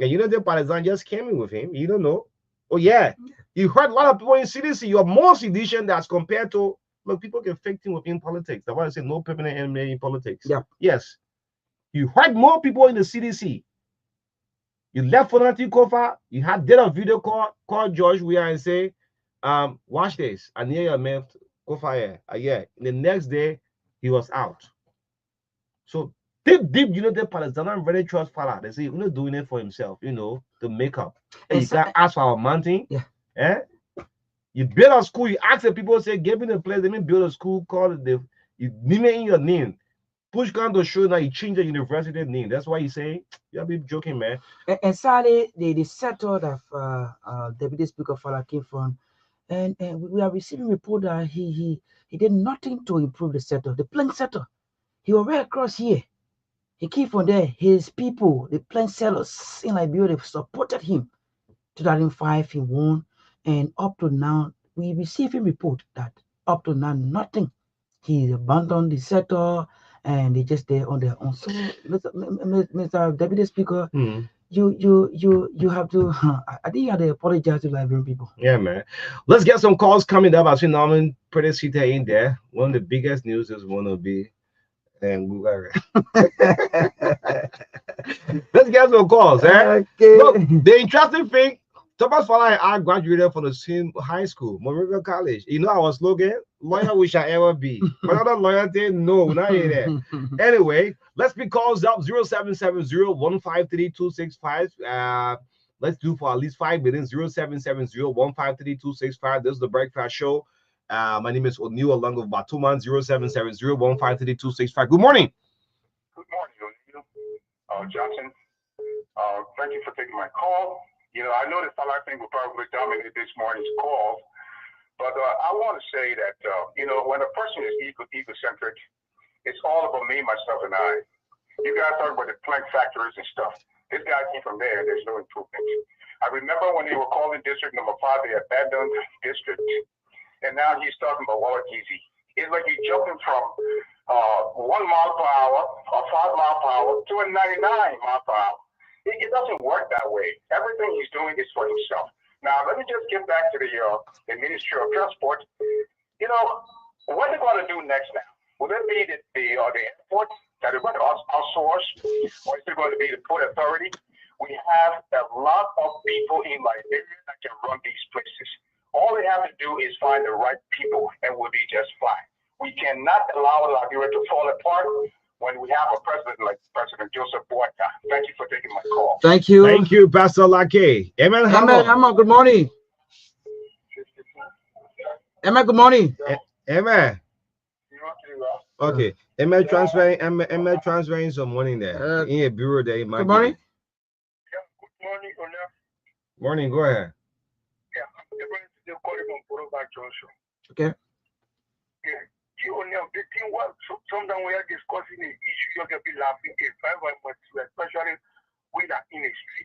And you know the partisan just came in with him. You don't know. Oh, yeah. You heard a lot of people in CDC. You are more sedition that's compared to, look, people can fake things within politics. That's why I say no permanent enemy in politics. Yeah. Yes. You heard more people in the CDC. You left for nothing, Kofa. You had did a video call George we are and say, watch this. I near your man, Kofa. Yeah. The next day, he was out. So deep, you know, the Palestinian really trust Father. They say, you're not doing it for himself, you know, to make up. And you can't ask for a mountain. Yeah. Eh? You build a school, you ask the people, say, give me the place, let me build a school, call it you name it in your name. Push come to show now you change the university name. That's why you say, you'll be joking, man. And sadly, the settled of Deputy Speaker Fala came from, and we are receiving report that he did nothing to improve the settle, the plain settle. He was right across here. He came from there. His people, the plain sellers in Liberia, they supported him. 2005, he won, and up to now, we receive a report that up to now, nothing. He abandoned the settle, and they just there on their own. So, Mr. Deputy Speaker, you have to. I think you have to apologize to Liberian people. Yeah, man. Let's get some calls coming up. I've seen Norman pretty seated in there. One of the biggest news is going to be, and let's get some calls. Okay. Look, the interesting thing. Thomas Fala and I graduated from the same high school, Monrovia College. You know our slogan, lawyer we shall ever be. But other loyalty, no, we're not here there. Anyway, let's be calls up 0770-153-265. Let's do for at least 5 minutes. 0770-153-265. This is the Breakfast Show. My name is O'Neill along with Batuman. 0770-153-265. Good morning. Good morning, O'Neill. Jonson. Thank you for taking my call. You know, I know the Salah thing will probably dominate this morning's call, but I want to say that, you know, when a person is egocentric, it's all about me, myself, and I. You guys talk about the plank factories and stuff. This guy came from there, and there's no improvement. I remember when they were calling District Number 5, they abandoned district, and now he's talking about Wolagizi. It's like he's jumping from 1 mile per hour or 5 mile per hour to a 99 mile per hour. It doesn't work that way. Everything he's doing is for himself. Now, let me just get back to the Ministry of Transport. You know, what they're going to do next now? Will it be the airport that they're going to outsource, or is it going to be the Port Authority? We have a lot of people in Liberia that can run these places. All they have to do is find the right people, and we'll be just fine. We cannot allow Liberia to fall apart when we have a president like President Joseph Boyka. Thank you for taking my call. Thank you. Thank you, Pastor Lake. Amen. Amen. Good morning. Amen. Good morning. Amen. Okay. Amen. Transferring some money there in a bureau there. Good morning. Yeah, good morning, O'Neill. Morning. Go ahead. Yeah, I'm calling from Jonson. Okay. Yeah. The thing was, sometimes we are discussing the issue, you can be laughing, very much, especially with the industry.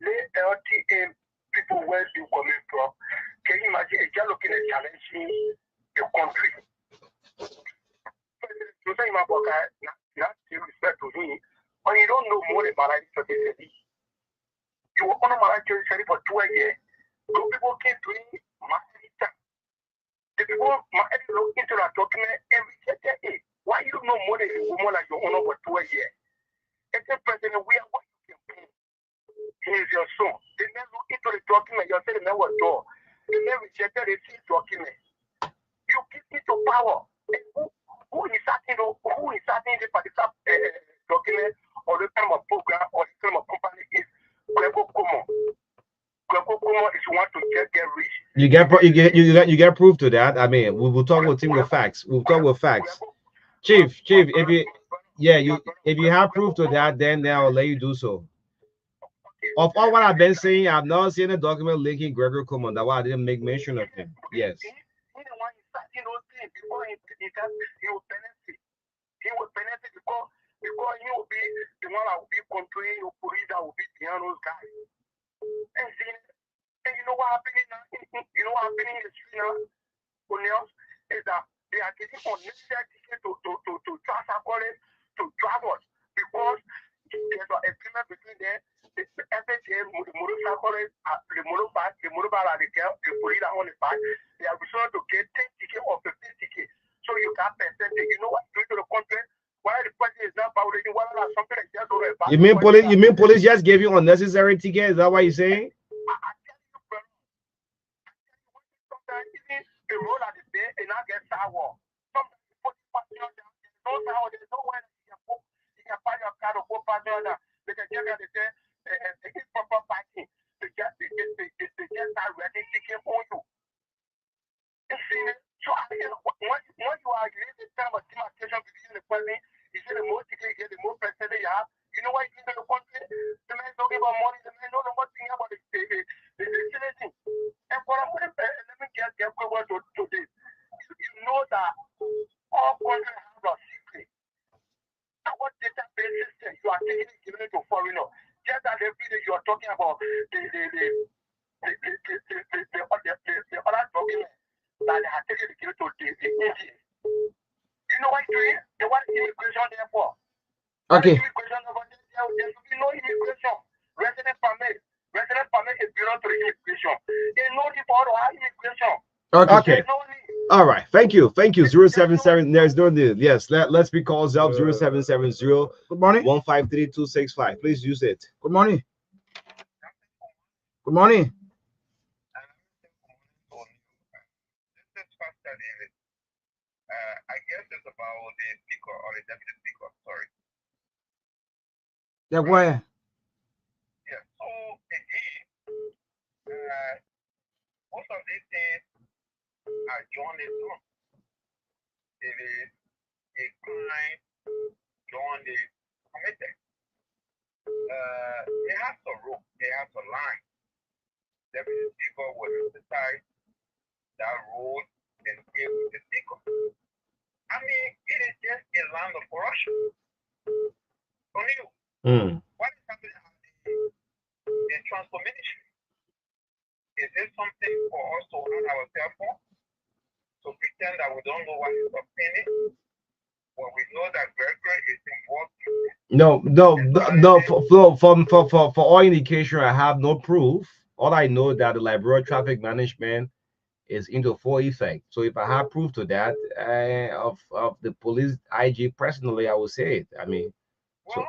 The LTA people where you coming from, can you imagine if you're looking at challenging the country? You say, my book, not to respect to me, but you don't know more about it for this. You were on a marriage for 2 years. Those people came to me, the people look into that document and we said, hey, why you know more than a woman like your own over 2 years? And the president, we are what you can pay. He is your son. They never look into the document. You said they never door. They never rejected the document. You give me to power. And who who is starting the particular document or the term of program or the term of company is Gbarntolmah. Gbarntolmah is want to get rich. You get proof to that. I mean, we'll talk with him with facts. We'll talk with facts. Chief, if you have proof to that, then I'll let you do so. Of all what I've been saying, I've not seen a document linking Gregory Coleman. That's why I didn't make mention of him. Yes. He the one starting those things before he will benefit. He will benefit because he will be the one that will be controlling your police, that will be behind those guys. And you know what happening now? You know what happening in the street now? Is that they are getting unnecessary tickets to transfer college to drivers because there's an agreement between them. The FHA, the motorcycle, the motorbike, and the police that on the back, they are resolved to get 10 tickets or 15 tickets. So you got percentage. You know what to do to the country? Why the president is not violating what something like that? You mean police just gave you unnecessary tickets? Is that what you're saying? I tell you, bro. Sometimes even the road at the day and not get sidewalk. Sometimes you put the passenger down. There's no sidewalk. There's nowhere you can find your car to go passenger down. They can get there. They say improper parking. They just start writing ticket for you. You see, so I mean, when you are using the term of demarcation between the person, you see the more ticket you get, the more percentage you have. You know what you do in the country? The man don't give about money. The man don't know what thing about the thing. And for a moment, let me just get over to this. You know that all countries have a secret. Our database system, you are taking it, giving it to foreigners. Just as every day you are talking about the other document that they have taken to give it to the Indians. You know what you're doing? They want immigration there for. Okay. Immigration over there, there should be no immigration. Resident permit is belong to the immigration. There's no need for immigration. Okay. All right. Thank you. 077. There's no need. Yes. Let's be called up 0770. Good morning. 153-265. Please use it. Good morning. Good morning. I guess it's about the speaker or the deputy speaker. Sorry. Yeah, go ahead. Yeah. So again, most of these things are John is wrong. It is a crime John is committed. They have to rule. They have to line. Deputy speaker will exercise that role and give the speaker. I mean, it is just a land of corruption. Only what is happening in transport ministry? Is this something for us to run ourselves for? To pretend that we don't know what is obtaining? Well, we know that Gregory is involved in No. For all indication, I have no proof. All I know that the Liberia traffic management is into full effect. So if I have proof to that of the police IG personally, I will say it. I mean, so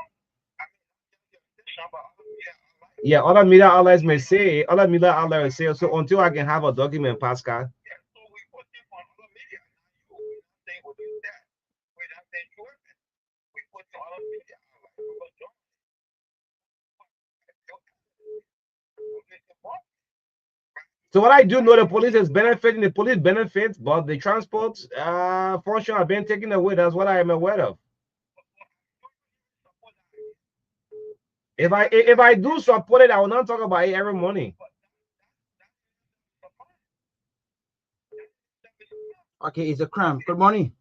yeah, other media outlets may say, so until I can have a document, Pascal. So what I do know, the police is benefiting, the police benefits, but the transport function are being taken away. That's what I am aware of. If I do support it, I will not talk about it every morning. Okay, it's a crime. Good morning.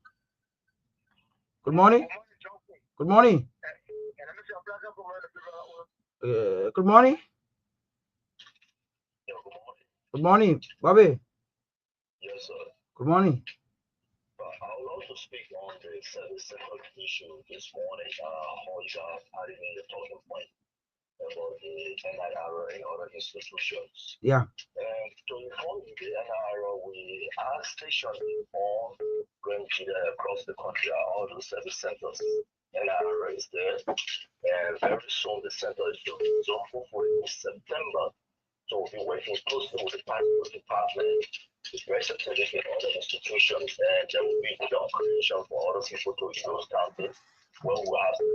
Good morning. Good morning. Good morning. Good morning, Bobby. Yes, sir. Good morning. I will also speak on the second issue this morning. I didn't mean the talking point about the NIR and other institutions. Yeah. And to inform you, the NIR, we are stationed on across the country, all those service centers. NIR is there, and very soon the center is to resume hopefully in September. So we'll be working closely with the transport department birth certificate in other institutions, and there will be job creation for other people to use counting when we have to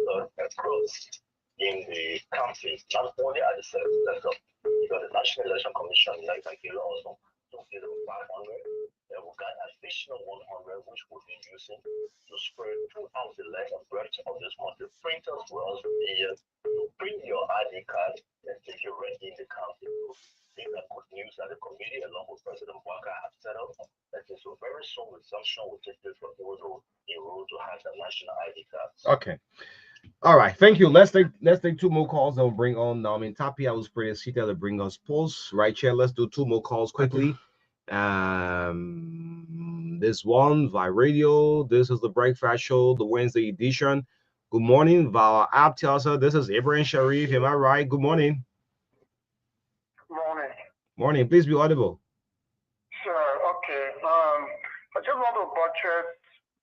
across in the county, not only at the service center, because the National Election Commission, like I also took it 500, and we got additional 100, which we'll be using to spread throughout the length and breadth of this country. Printers will also be here to print your ID card and take your rent in the county. These are good news that the committee, along with President Walker, have set up. That is, so very soon resumption will take place for those who enroll to have the national ID cards. Okay. All right, thank you. Let's take two more calls. I'll bring on Tapi. I was pretty seated to bring us polls right here. Let's do two more calls quickly. This one via radio. This is the Breakfast Show, the Wednesday edition. Good morning. Via app tells us this is Ibrahim Sharif. Am I right? Good morning. Morning. Morning. Please be audible. Sure. Okay. I just want to buttress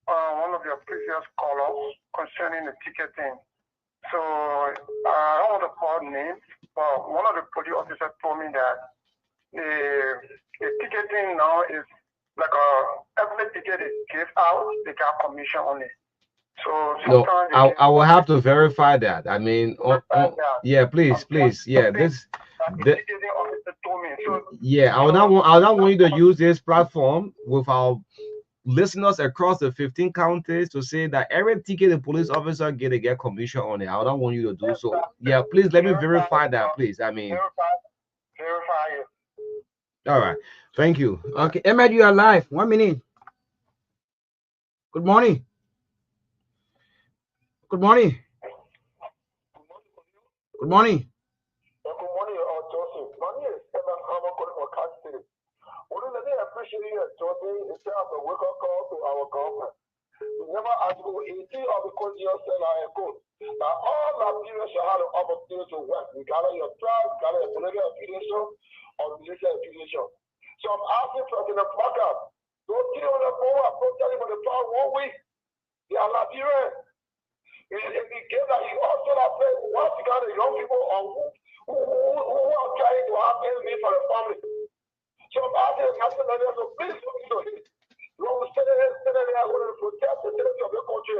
one of your previous callers concerning the ticketing. So I don't want to call names, but one of the police officers told me that the ticketing now is like every ticket is given out, they got commission on it. So no, I will have to verify that. I mean, yeah, please, yeah, this. Yeah, I would not want you to use this platform with our listeners across the 15 counties to say that every ticket the police officer get commission on it. I don't want you to do so. Yeah, please let me verify that, please. I mean, verify it. All right, thank you. Okay, Ahmed, you are live. 1 minute. Good morning. Good morning. Good morning. Good morning, Jonson. My name is Evan. I'm calling for Kansas City. What is the appreciate you, Jonson, instead of a wake-up call to our government? We never ask for 80 of the conditions that are good. Now, all Nigerians should have the opportunity to work, regardless of your tribe, regardless of your political affiliation or religious affiliation. So I'm asking President Parker, don't kill on the phone, don't tell him on the phone 1 week. They are Nigerians. If he gave that, he also have said, once you got the young people who are trying to have enemy for the family. So I'm asking the national leader, so please look into it. When we stand there, going to protect the citizens of the country,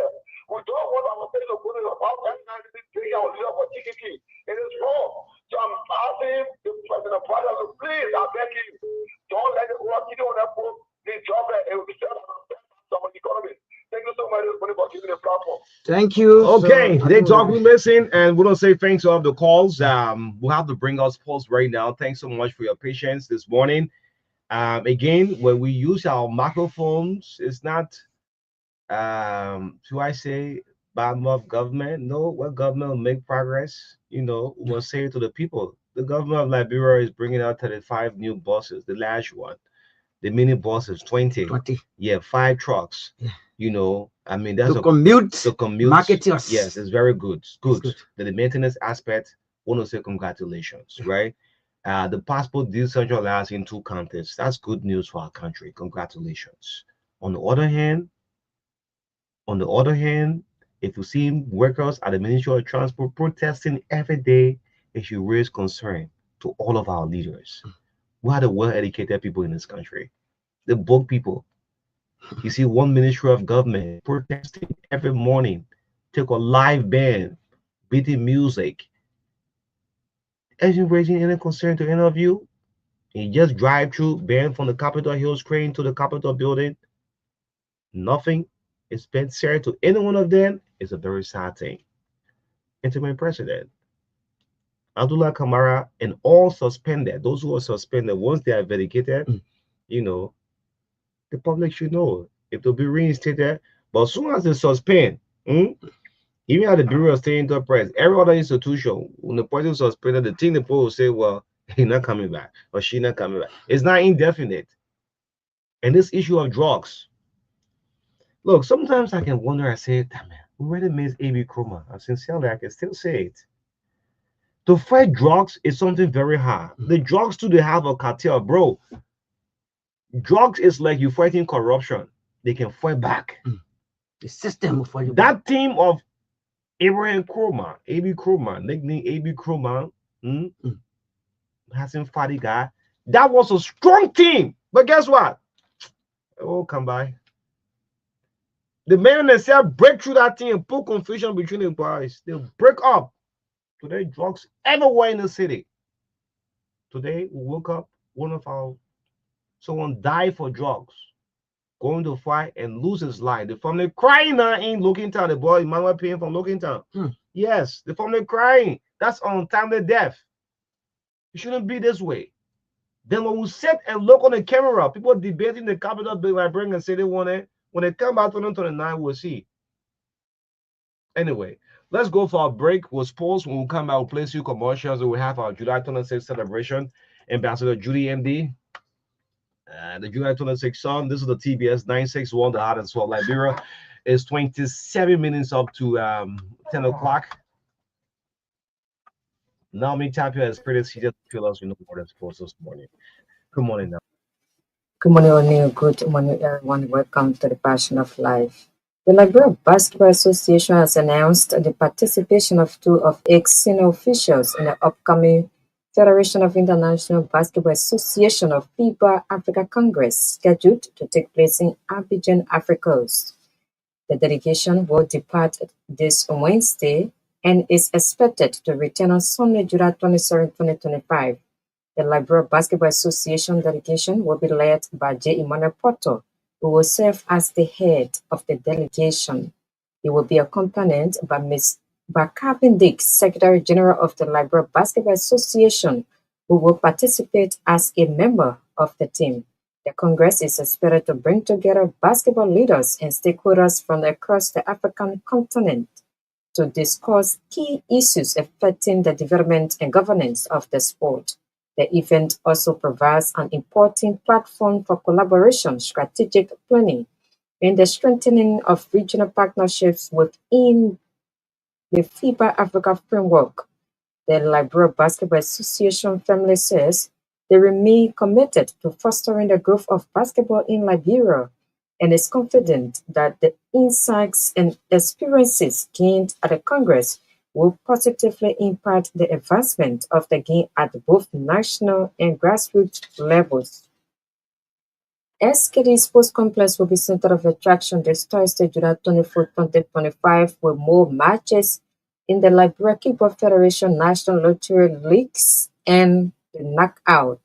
we don't want our state to put it about that kind of thing our leader for TKT. It is wrong. So I'm asking the President Father, so please, I beg you, don't let it work. You don't have to the job that it will be set up on the economy. Thank you so much for giving the platform. Thank you. Okay, they talk, we listen, and we don't say thanks to all the calls. We'll have to bring us polls right now. Thanks so much for your patience this morning. Again, when we use our microphones, it's not should I say bottom of government? No, what government will make progress? You know, we'll say it to the people. The government of Liberia is bringing out 35 new buses, the large one. The mini buses, 20. Yeah, 5 trucks. Yeah. You know, I mean, that's the commute marketers. Yes, it's very good. It's good. The maintenance aspect, I want to say congratulations, right? The passport decentralized in 2 counties. That's good news for our country. Congratulations. On the other hand, if you see workers at the Ministry of Transport protesting every day, it should raise concern to all of our leaders. We are the well-educated people in this country, the book people. You see one ministry of government protesting every morning, take a live band, beating music. Isn't raising any concern to any of you? And you just drive through, band from the Capitol Hill screen to the Capitol building. Nothing is been said to any one of them. It's a very sad thing. Interim President Abdullah Kamara and all suspended, those who are suspended, once they are vindicated, you know, the public should know if they'll be reinstated. But as soon as they suspend, even at the Bureau of State Enterprise, every other institution, when the person is suspended, the thing the people will say, well, he's not coming back or she's not coming back. It's not indefinite. And this issue of drugs, look, sometimes I can wonder, I say, damn man, we already missed A.B. Kroma. And sincerely, I can still say it. To fight drugs is something very hard. The drugs too, they have a cartel, bro. Drugs is like you fighting corruption. They can fight back. The system will fight you. That team of Abraham Kroma, A.B. Kroma, nickname A.B. Kroma, Hassan Fadi guy, that was a strong team. But guess what? It will come by. The men themselves break through that thing and put confusion between the boys. They break up. Today, drugs everywhere in the city. Today, we woke up, one of our someone died for drugs, going to fight and lose his life. The family crying now in Looking Town. The boy Emmanuel paying from Looking Town. Yes, the family crying. That's untimely death. It shouldn't be this way. Then when we sit and look on the camera, people debating the Capitol bill I bring and say they want it. When they come back 2029, we'll see. Anyway, let's go for a break. We'll pause. When we come back, we'll play a few commercials. We have our July 26th celebration. Ambassador Judy MD. The July 26th song. This is the TBS 961, the hottest for Liberia. It's 27 minutes up to 10 o'clock. Naomi Tapia is pretty. She just feel us. We know more than sports this morning. Good morning now. Good morning, O'Neill. Good morning, everyone. Welcome to the Passion of Life. The Liberia Basketball Association has announced the participation of two of its senior officials in the upcoming Federation of International Basketball Association of FIBA Africa Congress, scheduled to take place in Abidjan, Africa Coast. The delegation will depart this Wednesday and is expected to return on Sunday, July 27, 2025. The Liberia Basketball Association delegation will be led by J. Emmanuel Porto, who will serve as the head of the delegation. He will be accompanied by Calvin Dick, Secretary General of the Liberia Basketball Association, who will participate as a member of the team. The Congress is expected to bring together basketball leaders and stakeholders from across the African continent to discuss key issues affecting the development and governance of the sport. The event also provides an important platform for collaboration, strategic planning, and the strengthening of regional partnerships within the FIBA Africa framework. The Liberia Basketball Association family says they remain committed to fostering the growth of basketball in Liberia and is confident that the insights and experiences gained at the Congress will positively impact the advancement of the game at both national and grassroots levels. SKD Sports Complex will be center of attraction this Thursday, July 24, 2025, with more matches in the Liberia Kickball Federation National Lottery Leagues and the Knockout.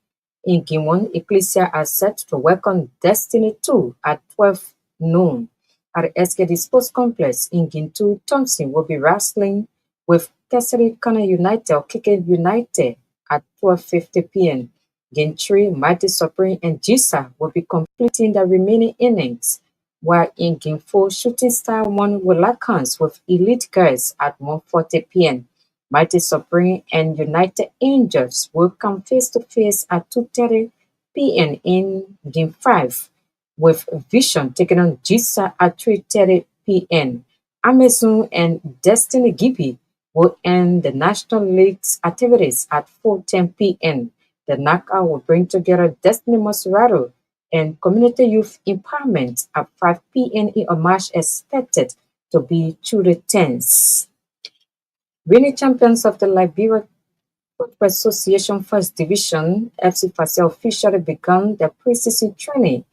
In Game 1, Ecclesia are set to welcome Destiny 2 at 12 noon. At the SKD Sports Complex in Game 2, Thompson will be wrestling with Kessery Connor United or Kike United at 12:50 p.m. Game 3, Mighty Supreme and Gisa will be completing the remaining innings, while in Game 4, Shooting Star 1 will lock hands with Elite Girls at 1:40 p.m. Mighty Supreme and United Angels will come face-to-face at 2:30 p.m. in Game 5, with Vision taking on Gisa at 3:30 p.m. Amazon and Destiny Gibby will end the National League's activities at 4:10 p.m. The knockout will bring together Destiny Maserado and Community Youth Empowerment at 5 p.m. in a match expected to be truly tense. Reigning champions of the Liberia Football Association First Division, FC Fasel, officially began their pre-season training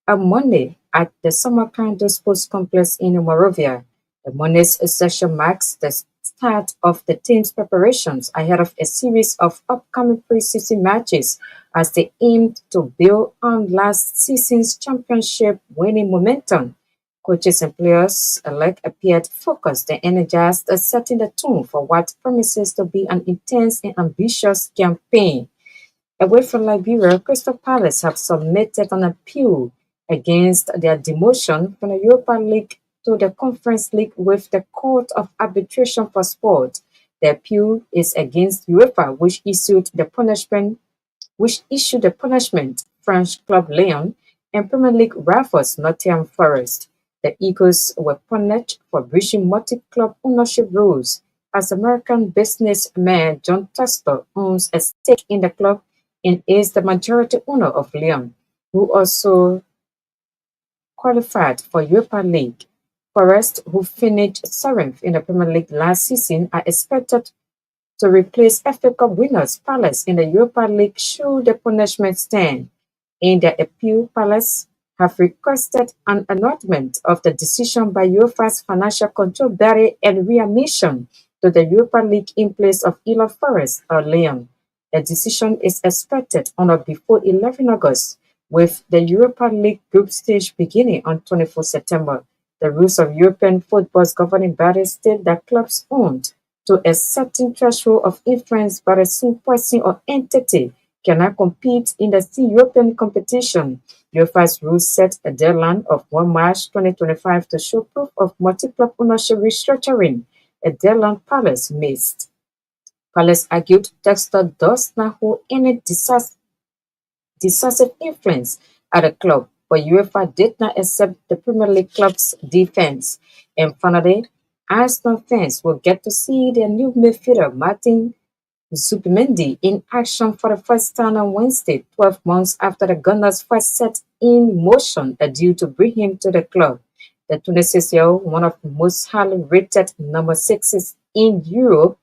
on Monday at the Samarkand Sports Complex in Monrovia. The Monday's session marks the start of the team's preparations ahead of a series of upcoming preseason matches as they aim to build on last season's championship winning momentum. Coaches and players alike appeared focused and energized, setting the tone for what promises to be an intense and ambitious campaign. Away from Liberia, Crystal Palace have submitted an appeal against their demotion from the Europa League to the Conference League with the Court of Arbitration for Sport. The appeal is against UEFA, which issued the punishment French club Lyon and Premier League rivals Nottingham Forest. The Eagles were punished for breaching multi-club ownership rules, as American businessman John Testor owns a stake in the club and is the majority owner of Lyon, who also qualified for Europa League. Forest, who finished seventh in the Premier League last season, are expected to replace FA Cup winners Palace in the Europa League should the punishment stand. in their appeal palace have requested an annulment of the decision by UEFA's financial control body and readmission to the Europa League in place of Elo Forest or Lyon. The decision is expected on or before 11 August, with the Europa League group stage beginning on 24 September. The rules of European football's governing body state that clubs owned to a certain threshold of influence by a single person or entity cannot compete in the European competition. UEFA's rules set a deadline of 1 March 2025 to show proof of multi-club ownership restructuring, a deadline Palace missed. Palace argued Dexter does not hold any decisive influence at the club, but UEFA did not accept the Premier League club's defense. And finally, Arsenal fans will get to see their new midfielder Martin Zubimendi in action for the first time on Wednesday, 12 months after the Gunners first set in motion a deal to bring him to the club. The 26-year-old, one of the most highly rated number sixes in Europe,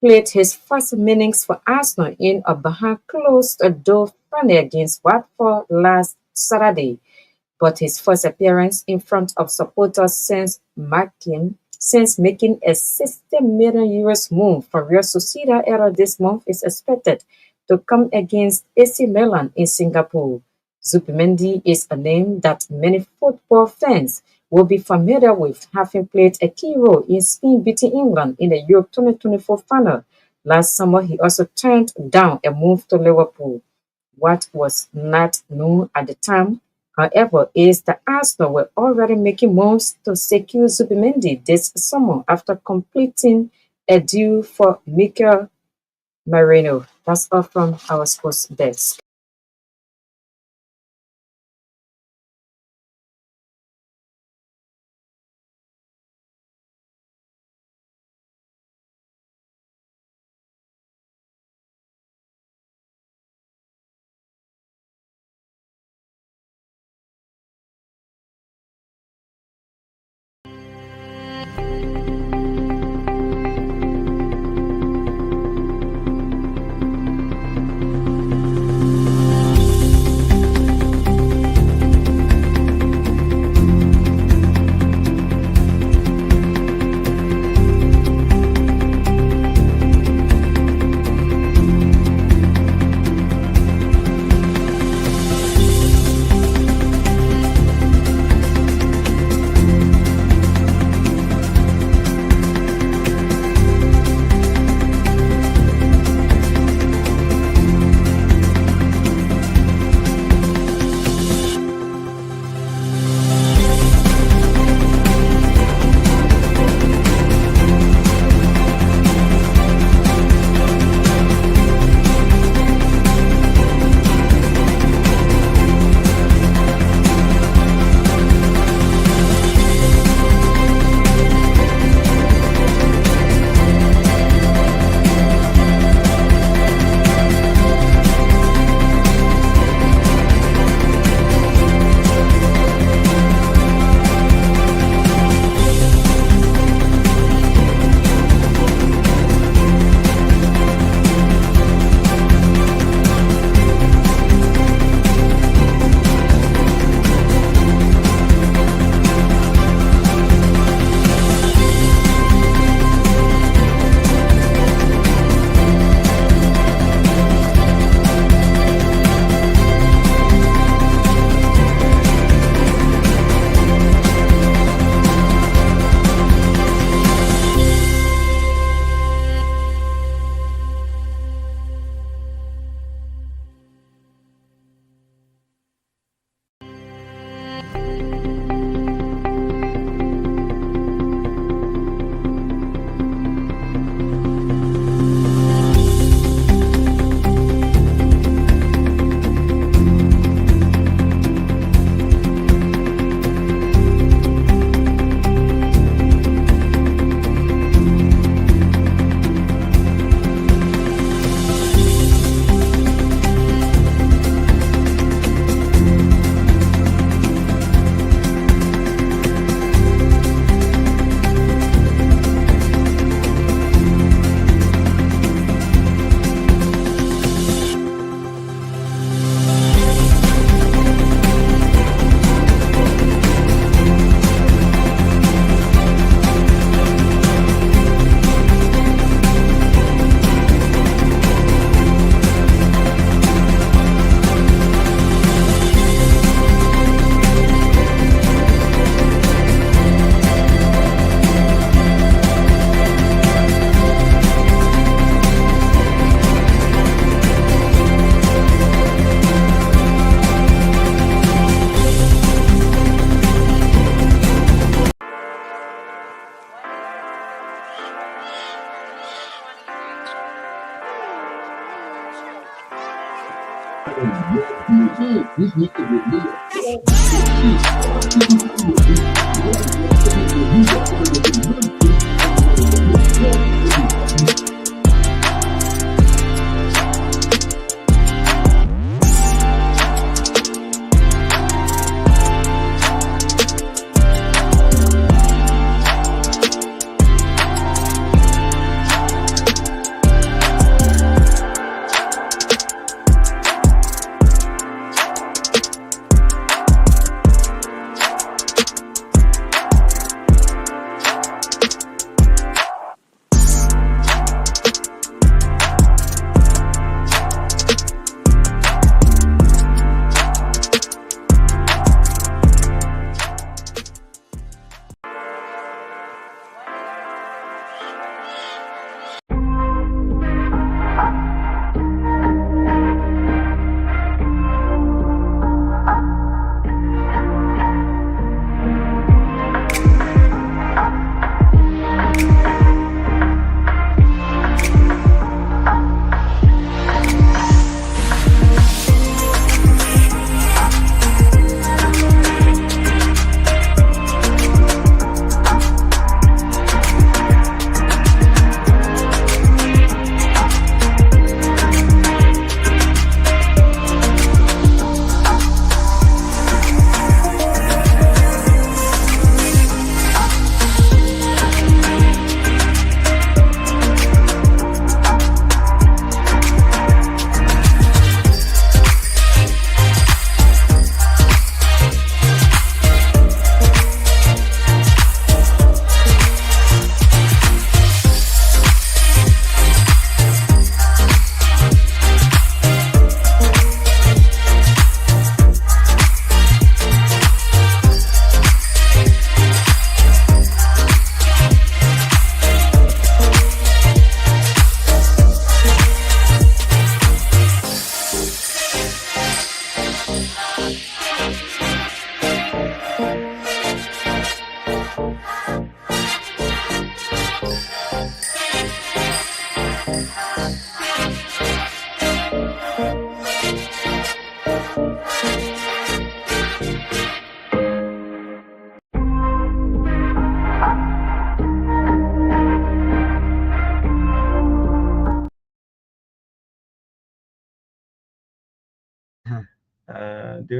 played his first innings for Arsenal in a behind-closed-door friendly against Watford last Saturday, but his first appearance in front of supporters since making a 60 million euros move from Real Sociedad earlier this month is expected to come against AC Milan in Singapore. Zubimendi is a name that many football fans will be familiar with, having played a key role in Spain beating England in the Euro 2024 final. Last summer, he also turned down a move to Liverpool. What was not known at the time, however, is that Arsenal were already making moves to secure Zubimendi this summer after completing a deal for Mikel Merino. That's all from our sports desk.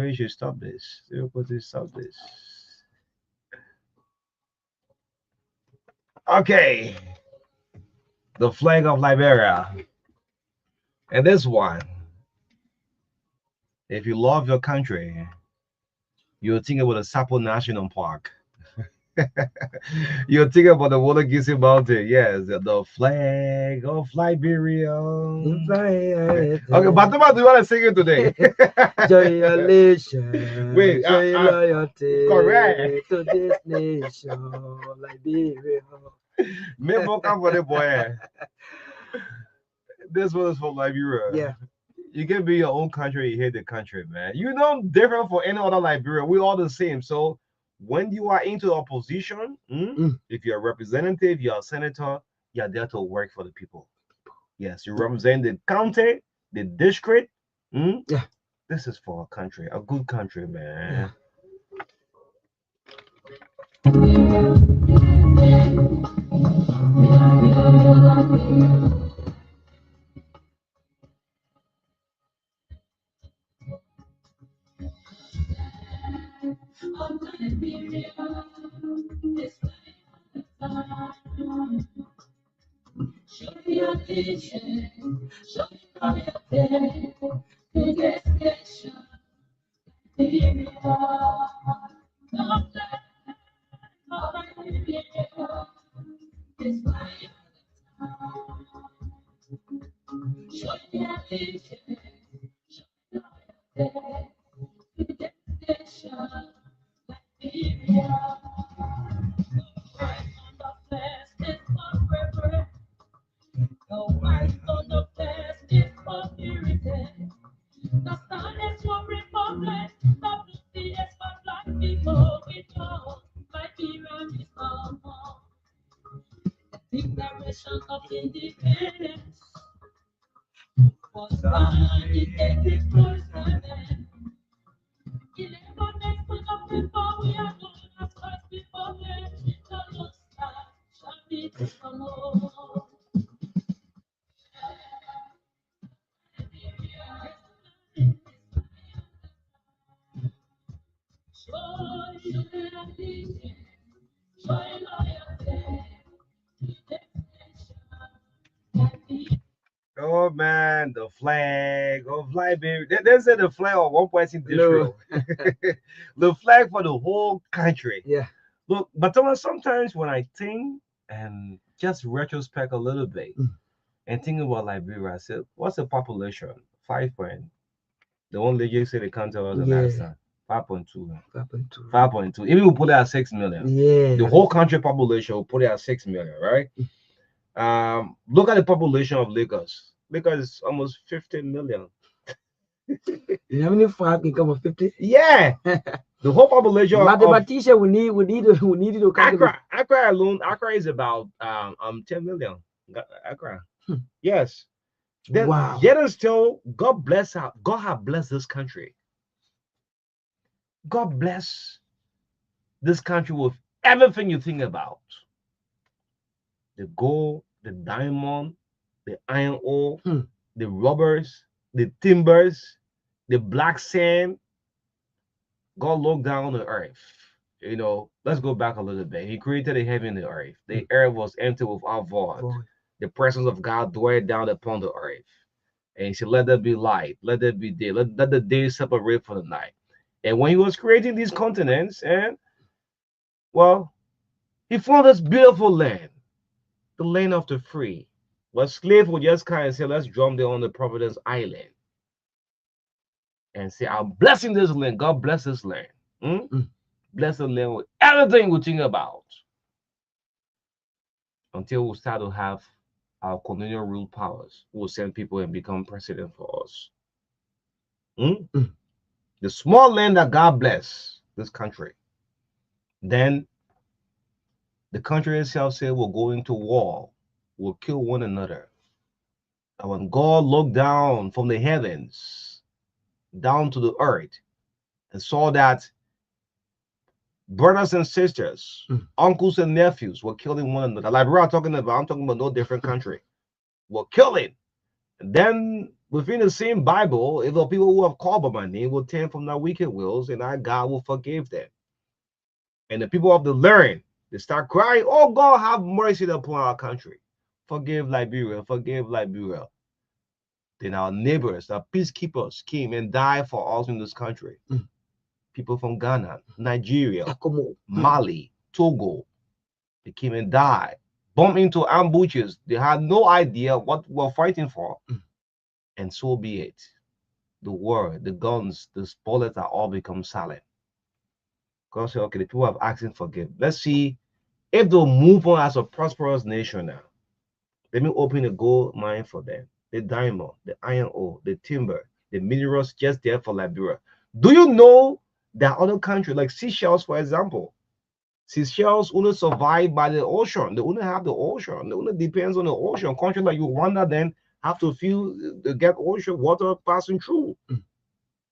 They should stop this. They will put this stop this. Okay. The flag of Liberia. And this one, if you love your country, you'll think about the Sapo National Park. You'll think about the Wallagisi Mountain. Yes, the flag of Liberia. Okay, Batuma, do you want to sing it today? Joyolation, Wait, joy loyalty correct. to this nation, Liberia. Maybe come for the boy. This one is for Liberia. Yeah. You can be your own country, you hate the country, man. You're not different for any other Liberian. We're all the same. So when you are into opposition, if you're a representative, you're a senator, you're there to work for the people. Yes, you represent the county, the district. Yeah. This is for a country, a good country, man. Oh man, the flag of Liberia. They said the flag of one person No. district. The flag for the whole country. Yeah. Look, but Thomas, sometimes when I think and just retrospect a little bit Mm. and think about Liberia, I said, what's the population? 5 point. The one lady said the country was the Yeah. last time. 5.2. 5.2. 5.2. Even we put it at 6 million. Yeah. The whole country population will put it at 6 million, right? Look at the population of Lagos. Lagos is almost 15 million. How many 5 can come with 50? Yeah. The whole population of Mathematician, we need to calculate. Accra alone, Accra is about 10 million. Accra. Yes. Then Wow. yet and still, God bless her. God have blessed this country. God bless this country with everything you think about. The gold, the diamond, the iron ore, the rubbers, the timbers, the black sand. God looked down on the earth. You know, let's go back a little bit. He created the heaven and the earth. The earth was empty without void. The presence of God dwelled down upon the earth. And he said, let there be light, let there be day, let the day separate from the night. And when he was creating these continents, and well, he found this beautiful land, the land of the free. Where slaves would just kind of say, let's drum there on the Providence Island. And say, I'm blessing this land. God bless this land. Bless the land with everything we think about. Until we start to have our colonial rule powers who will send people and become president for us. The small land that God bless this country. Then the country itself said we'll go into war, we'll kill one another. And when God looked down from the heavens down to the earth and saw that brothers and sisters, uncles and nephews were killing one another. Like we're talking about, I'm talking about no different country. Were killing. And then within the same Bible, if the people who have called by my name will turn from their wicked wills, and our God will forgive them. And the people of the land, they start crying, oh God, have mercy upon our country. Forgive Liberia, forgive Liberia. Then our neighbors, our peacekeepers came and died for us in this country. People from Ghana, Nigeria, Mali, Togo, they came and died. Bumped into ambushes. They had no idea what we're fighting for. And so be it. The war, the guns, the bullets are all become silent. God said, okay, the people have asked him forgive. Let's see if they'll move on as a prosperous nation now. Let me open a gold mine for them. The diamond, the iron ore, the timber, the minerals just there for Liberia. Do you know that other countries like Seychelles, for example? Seychelles only survive by the ocean. They only have the ocean. They only depends on the ocean. Countries like Rwanda then have to get ocean water passing through.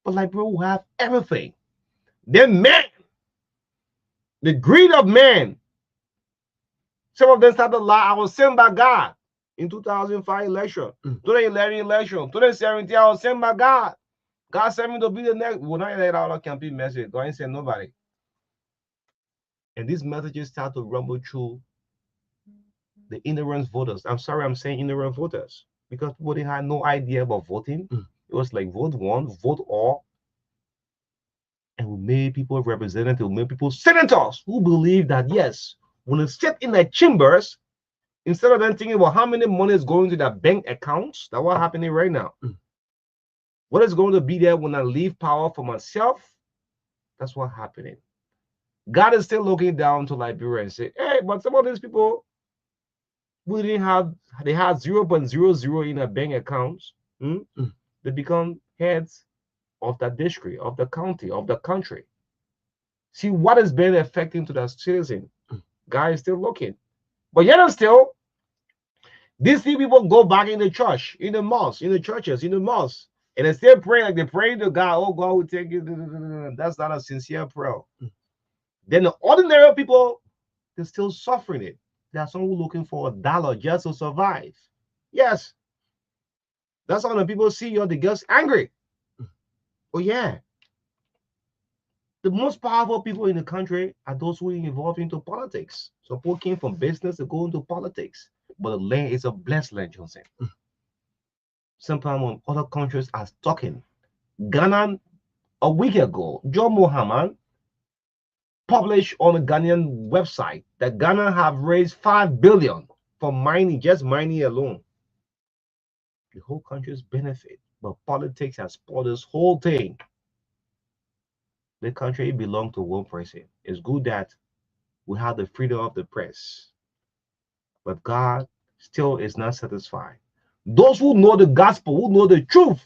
But Liberia will have everything. Then man, the greed of man. Some of them started to lie. I was sent by God in 2005 election, 2011 election, 2017. I was sent by God. God sent me to be the next. We're not let out a campaign message. God ain't send nobody. And these messages start to rumble through the ignorant voters. I'm sorry, I'm saying ignorant voters because people they had no idea about voting. It was like vote one, vote all. And we made people representatives, we made people senators who believe that yes, when they sit in their chambers, instead of them thinking about how many money is going to their bank accounts, that's what's happening right now. What is going to be there when I leave power for myself? That's what's happening. God is still looking down to Liberia and say, hey, but some of these people who didn't have, they had 0.00 in their bank accounts, they become heads of the district, of the county, of the country. See what has been affecting to the citizen. God is still looking. But yet and still, These people go back in the church, in the mosque, in the churches, in the mosque, and they still pray like they pray to God. Oh, God will take you. That's not a sincere prayer. Then the ordinary people, they're still suffering it. There are some who looking for $1 just to survive. Yes, that's how the people see you. They get angry. Oh yeah, the most powerful people in the country are those who are involved into politics. So people came from business to go into politics. But the land is a blessed land, Jonson. Sometimes when other countries are talking, Ghana a week ago, John Mohammed published on the Ghanaian website that Ghana have raised 5 billion for mining, just mining alone. The whole country's benefit, but politics has spoiled this whole thing. The country belongs to one person. It's good that we have the freedom of the press, but God still is not satisfied. Those who know the gospel, who know the truth,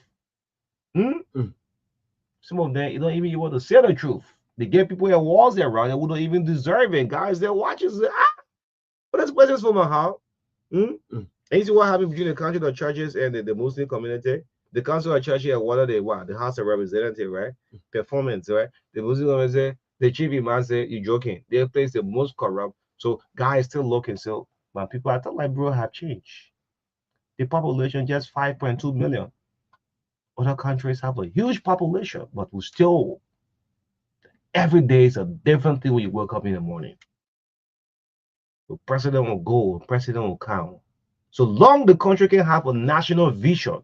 some of them, you don't even want to say the truth. They get people at walls around who don't even deserve it. Guys, they're watching, say, but that's questions from my heart. And you see what happened between the country of churches and the Muslim community? The council of churches are what are they? What? The House of Representatives, right? Performance, right? The Muslim community, the chief imam say, you're joking. They place the most corrupt. So guys still looking. So my people, I thought like bro have changed. The population just 5.2 million. Other countries have a huge population, but we still every day is a different thing when you wake up in the morning. The president will go, president will come. So long the country can have a national vision,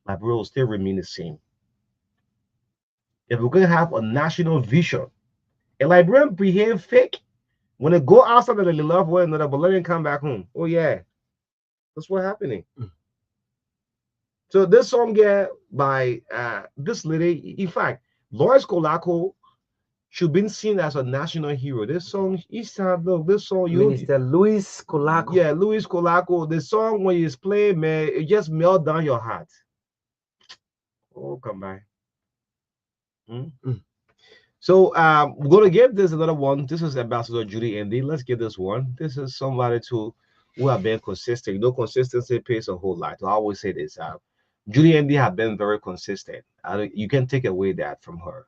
Liberia will still remain the same. If we're going to have a national vision, and Liberian behave fake when they go outside of the love one another, but let them come back home. Oh yeah, that's what's happening. So this song here by this lady, in fact, Lawrence Kolako should be seen as a national hero. This song, this song, Minister Louis Kolako. Yeah, Louis Kolako. The song when he's playing, man, it just melt down your heart. Oh, come by. So we're gonna give this another one. This is Ambassador Judy Andy. Let's give this one. This is somebody who have been consistent. You know, consistency pays a whole lot. I always say this. Judy Andy have been very consistent. You can take away that from her.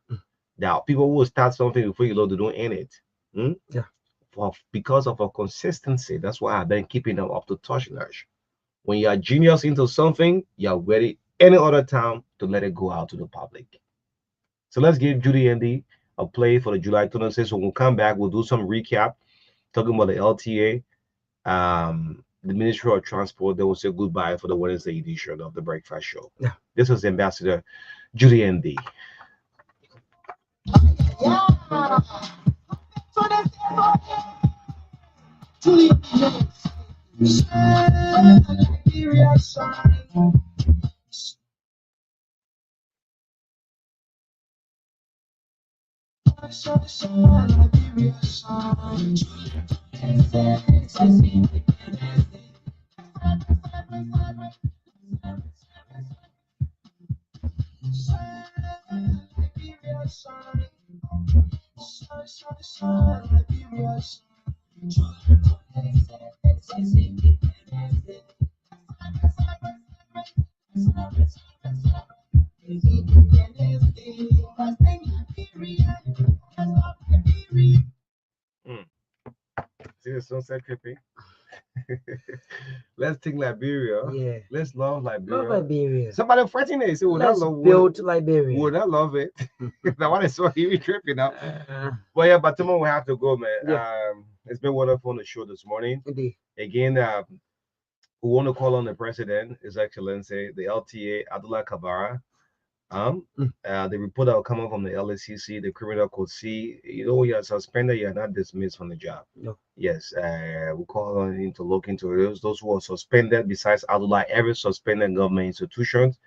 Now, people will start something before you know they don't end it. Yeah. Because of her consistency, that's why I've been keeping them up to touch notch. When you are genius into something, you're ready any other time to let it go out to the public. So let's give Judy Andy a play for the July 26th. So when we come back, we'll do some recap, talking about the LTA, the Ministry of Transport. Then we'll say goodbye for the Wednesday edition of the Breakfast Show. Yeah. This is Ambassador Judy Andy. Yeah. Judy, See the sunset tripping? Let's take Liberia. Yeah. Let's love Liberia. Love Liberia. Somebody fighting it. So Let's build Liberia. Would I love it? Now what I saw you tripping up. But yeah, but tomorrow we have to go, man. Yeah. It's been wonderful on the show this morning. Indeed. Again, we want to call on the president, His Excellency, the LTA, Abdullah Kabara. The report that will come out from the LACC, the criminal code C, you know, you're suspended, you're not dismissed from the job. No. Yes, we call on him to look into those who are suspended, besides Abdullah, every suspended government institutions.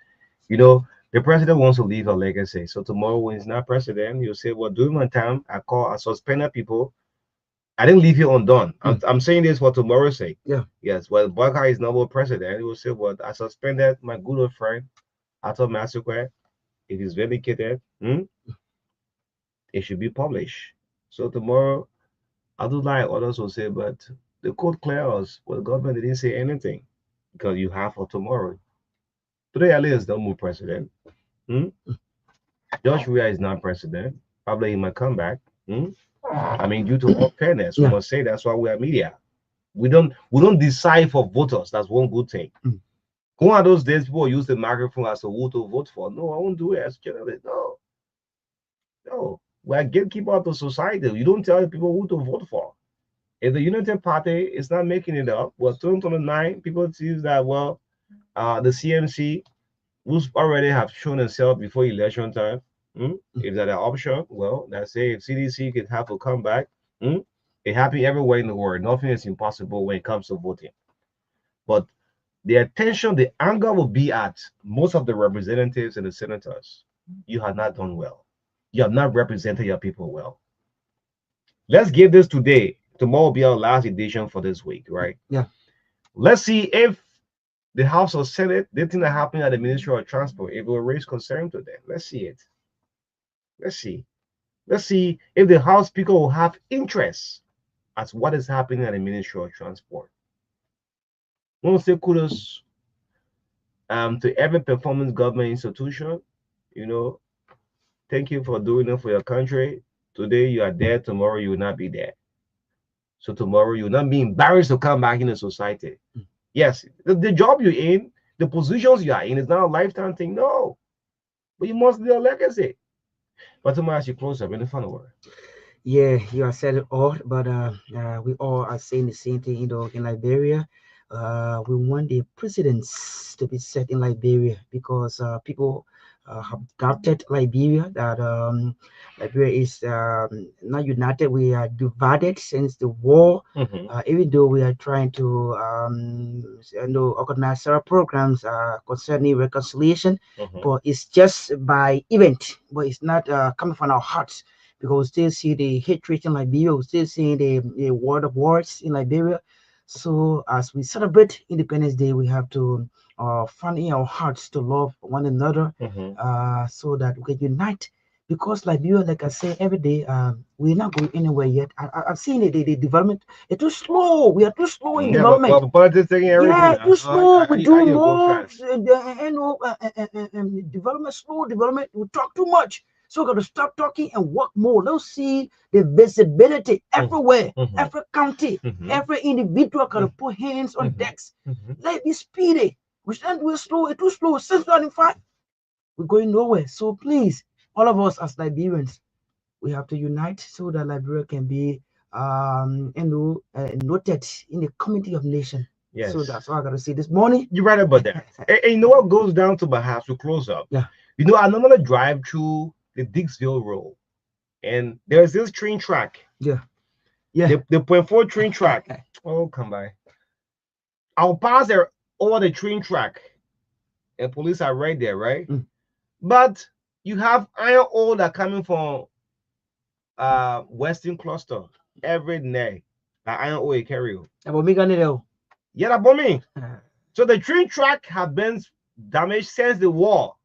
You know, the president wants to leave a legacy. So tomorrow, when he's not president, you'll say, well, during my time, I suspended people. I didn't leave you undone. I'm saying this for tomorrow's sake. Yeah. Yes, well, Baka is not more president. He will say, well, I suspended my good old friend, Ato Massacre. It is vindicated. It should be published. So tomorrow, I do like others will say, but the court clear us. Well, the government didn't say anything. because you have for tomorrow. Today, at least, don't move president. Hmm? Josh Weah is not president. Probably he might come back. Hmm? I mean, due to all fairness, we Yeah. must say that's why we are media. We don't decide for voters. That's one good thing. One of those days, people use the microphone as a who to vote for. No, I won't do it as journalist. No, no. We are gatekeeper of the society. You don't tell people who to vote for. If the United Party is not making it up, well, 2029, people see that, well, the CMC, who's already have shown themselves before election time, if that an option, well, let's say if CDC could have to come back, it happens everywhere in the world. Nothing is impossible when it comes to voting. But the attention, the anger will be at most of the representatives and the senators. You have not done well. You have not represented your people well. Let's give this today. Tomorrow will be our last edition for this week, right? Yeah. Let's see if the House or Senate, the thing that happened at the Ministry of Transport, it will raise concern to them. Let's see it. Let's see. Let's see if the House Speaker will have interest as what is happening at the Ministry of Transport. I want to say kudos to every performance government institution. You know, thank you for doing it for your country. Today you are there, tomorrow you will not be there. So tomorrow you will not be embarrassed to come back in the society. Yes, the job you're in, the positions you are in is not a lifetime thing. No, but you must leave a legacy. But tomorrow as you close up, any final word? Yeah, you have said it all, but we all are saying the same thing, in Liberia. We want the presidents to be set in Liberia because people have doubted Liberia, that Liberia is not united. We are divided since the war, even though we are trying to organize several programs concerning reconciliation, but it's just by event, but it's not coming from our hearts, because we still see the hatred in Liberia, we still see the word of words in Liberia. So as we celebrate Independence Day, we have to find in our hearts to love one another, so that we can unite. Because Liberia, like I say every day, we're not going anywhere yet. I've seen it, the development. It's too slow. We are too slow in development. But politics taking everything. Yeah, too slow. We do you go more, fast. development, slow development. We talk too much. So we got to stop talking and work more. Let's see the visibility everywhere, every county, every individual got to put hands on decks. Let it be speedy. We're slow. It's too slow. Since 2005, we're going nowhere. So please, all of us as Liberians, we have to unite so that Liberia can be noted in the community of nations. Yes. So that's all I got to say this morning. You're right about that. and you know what goes down to perhaps to close up? Yeah. You know, I normally drive through the Dixville Road, and there's this train track. Yeah. The 0.4 train track. Oh, come by. I'll pass there over the train track, and police are right there, right? But you have iron ore that coming from Western Cluster every day. That iron ore you carry. Yeah, that for me. So the train track have been damaged since the war.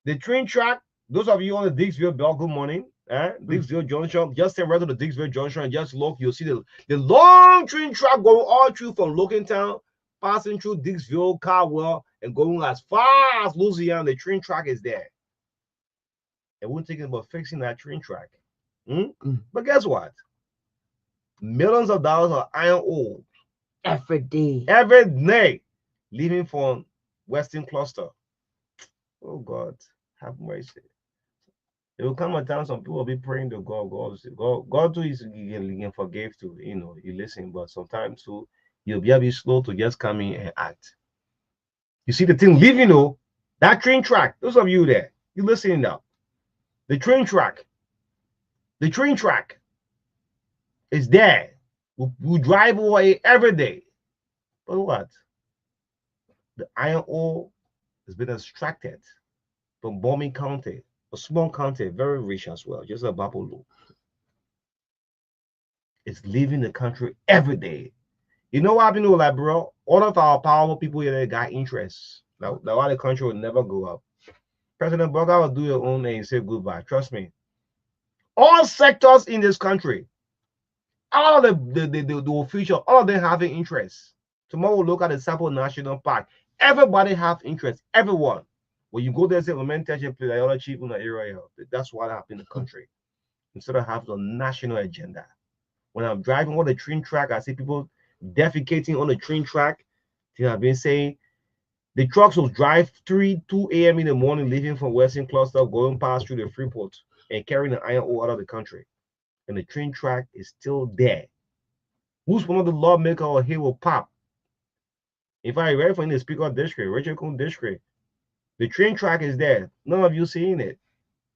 The train track, those of you on the Dixville Bell, good morning. Dixville Junction, just stand right to the Dixville Junction and just look. You'll see the long train track going all through from Town, passing through Dixville, Caldwell, and going as far as Louisiana. The train track is there. And we're thinking about fixing that train track. But guess what? Millions of dollars of iron ore every day, leaving from Western Cluster. Oh God, have mercy. There will come a time some people will be praying to God. God too is can forgive too. You listen, but sometimes too you'll be a bit slow to just come in and act. You see the thing leaving, that train track. Those of you there, you listening now. The train track is there. We drive away every day. But what? The iron ore has been extracted from Bombing County, a small county, very rich as well, just a Babolo. It's leaving the country every day. You know what happened to Liberia? All of our powerful people here got interest. Now why the country will never go up. President Burger will do your own thing and say goodbye. Trust me. All sectors in this country, all of the officials, all of them having interest. Tomorrow we'll look at the Sapo National Park. Everybody have interest. Everyone. When you go there, say, play the other chief in the area. That's what happened in the country. Instead of having a national agenda. When I'm driving on the train track, I see people defecating on the train track. They have been saying the trucks will drive 2 a.m. in the morning, leaving from Western Cluster, going past through the Freeport and carrying the iron ore out of the country. And the train track is still there. Who's one of the lawmakers or he will pop? If I read from the Speaker District, Richard Coon District, the train track is there. None of you seeing it.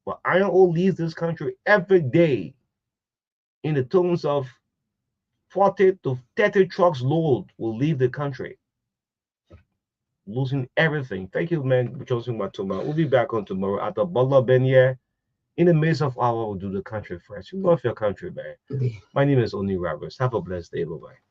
But iron ore leaves this country every day in the tones of 40 to 30 trucks load will leave the country. Losing everything. Thank you, man, for choosing Gbarntolmah. We'll be back on tomorrow at the Butler Ben here. In the midst of our, we'll do the country first. You love your country, man. My name is Oni Roberts. Have a blessed day. Bye-bye.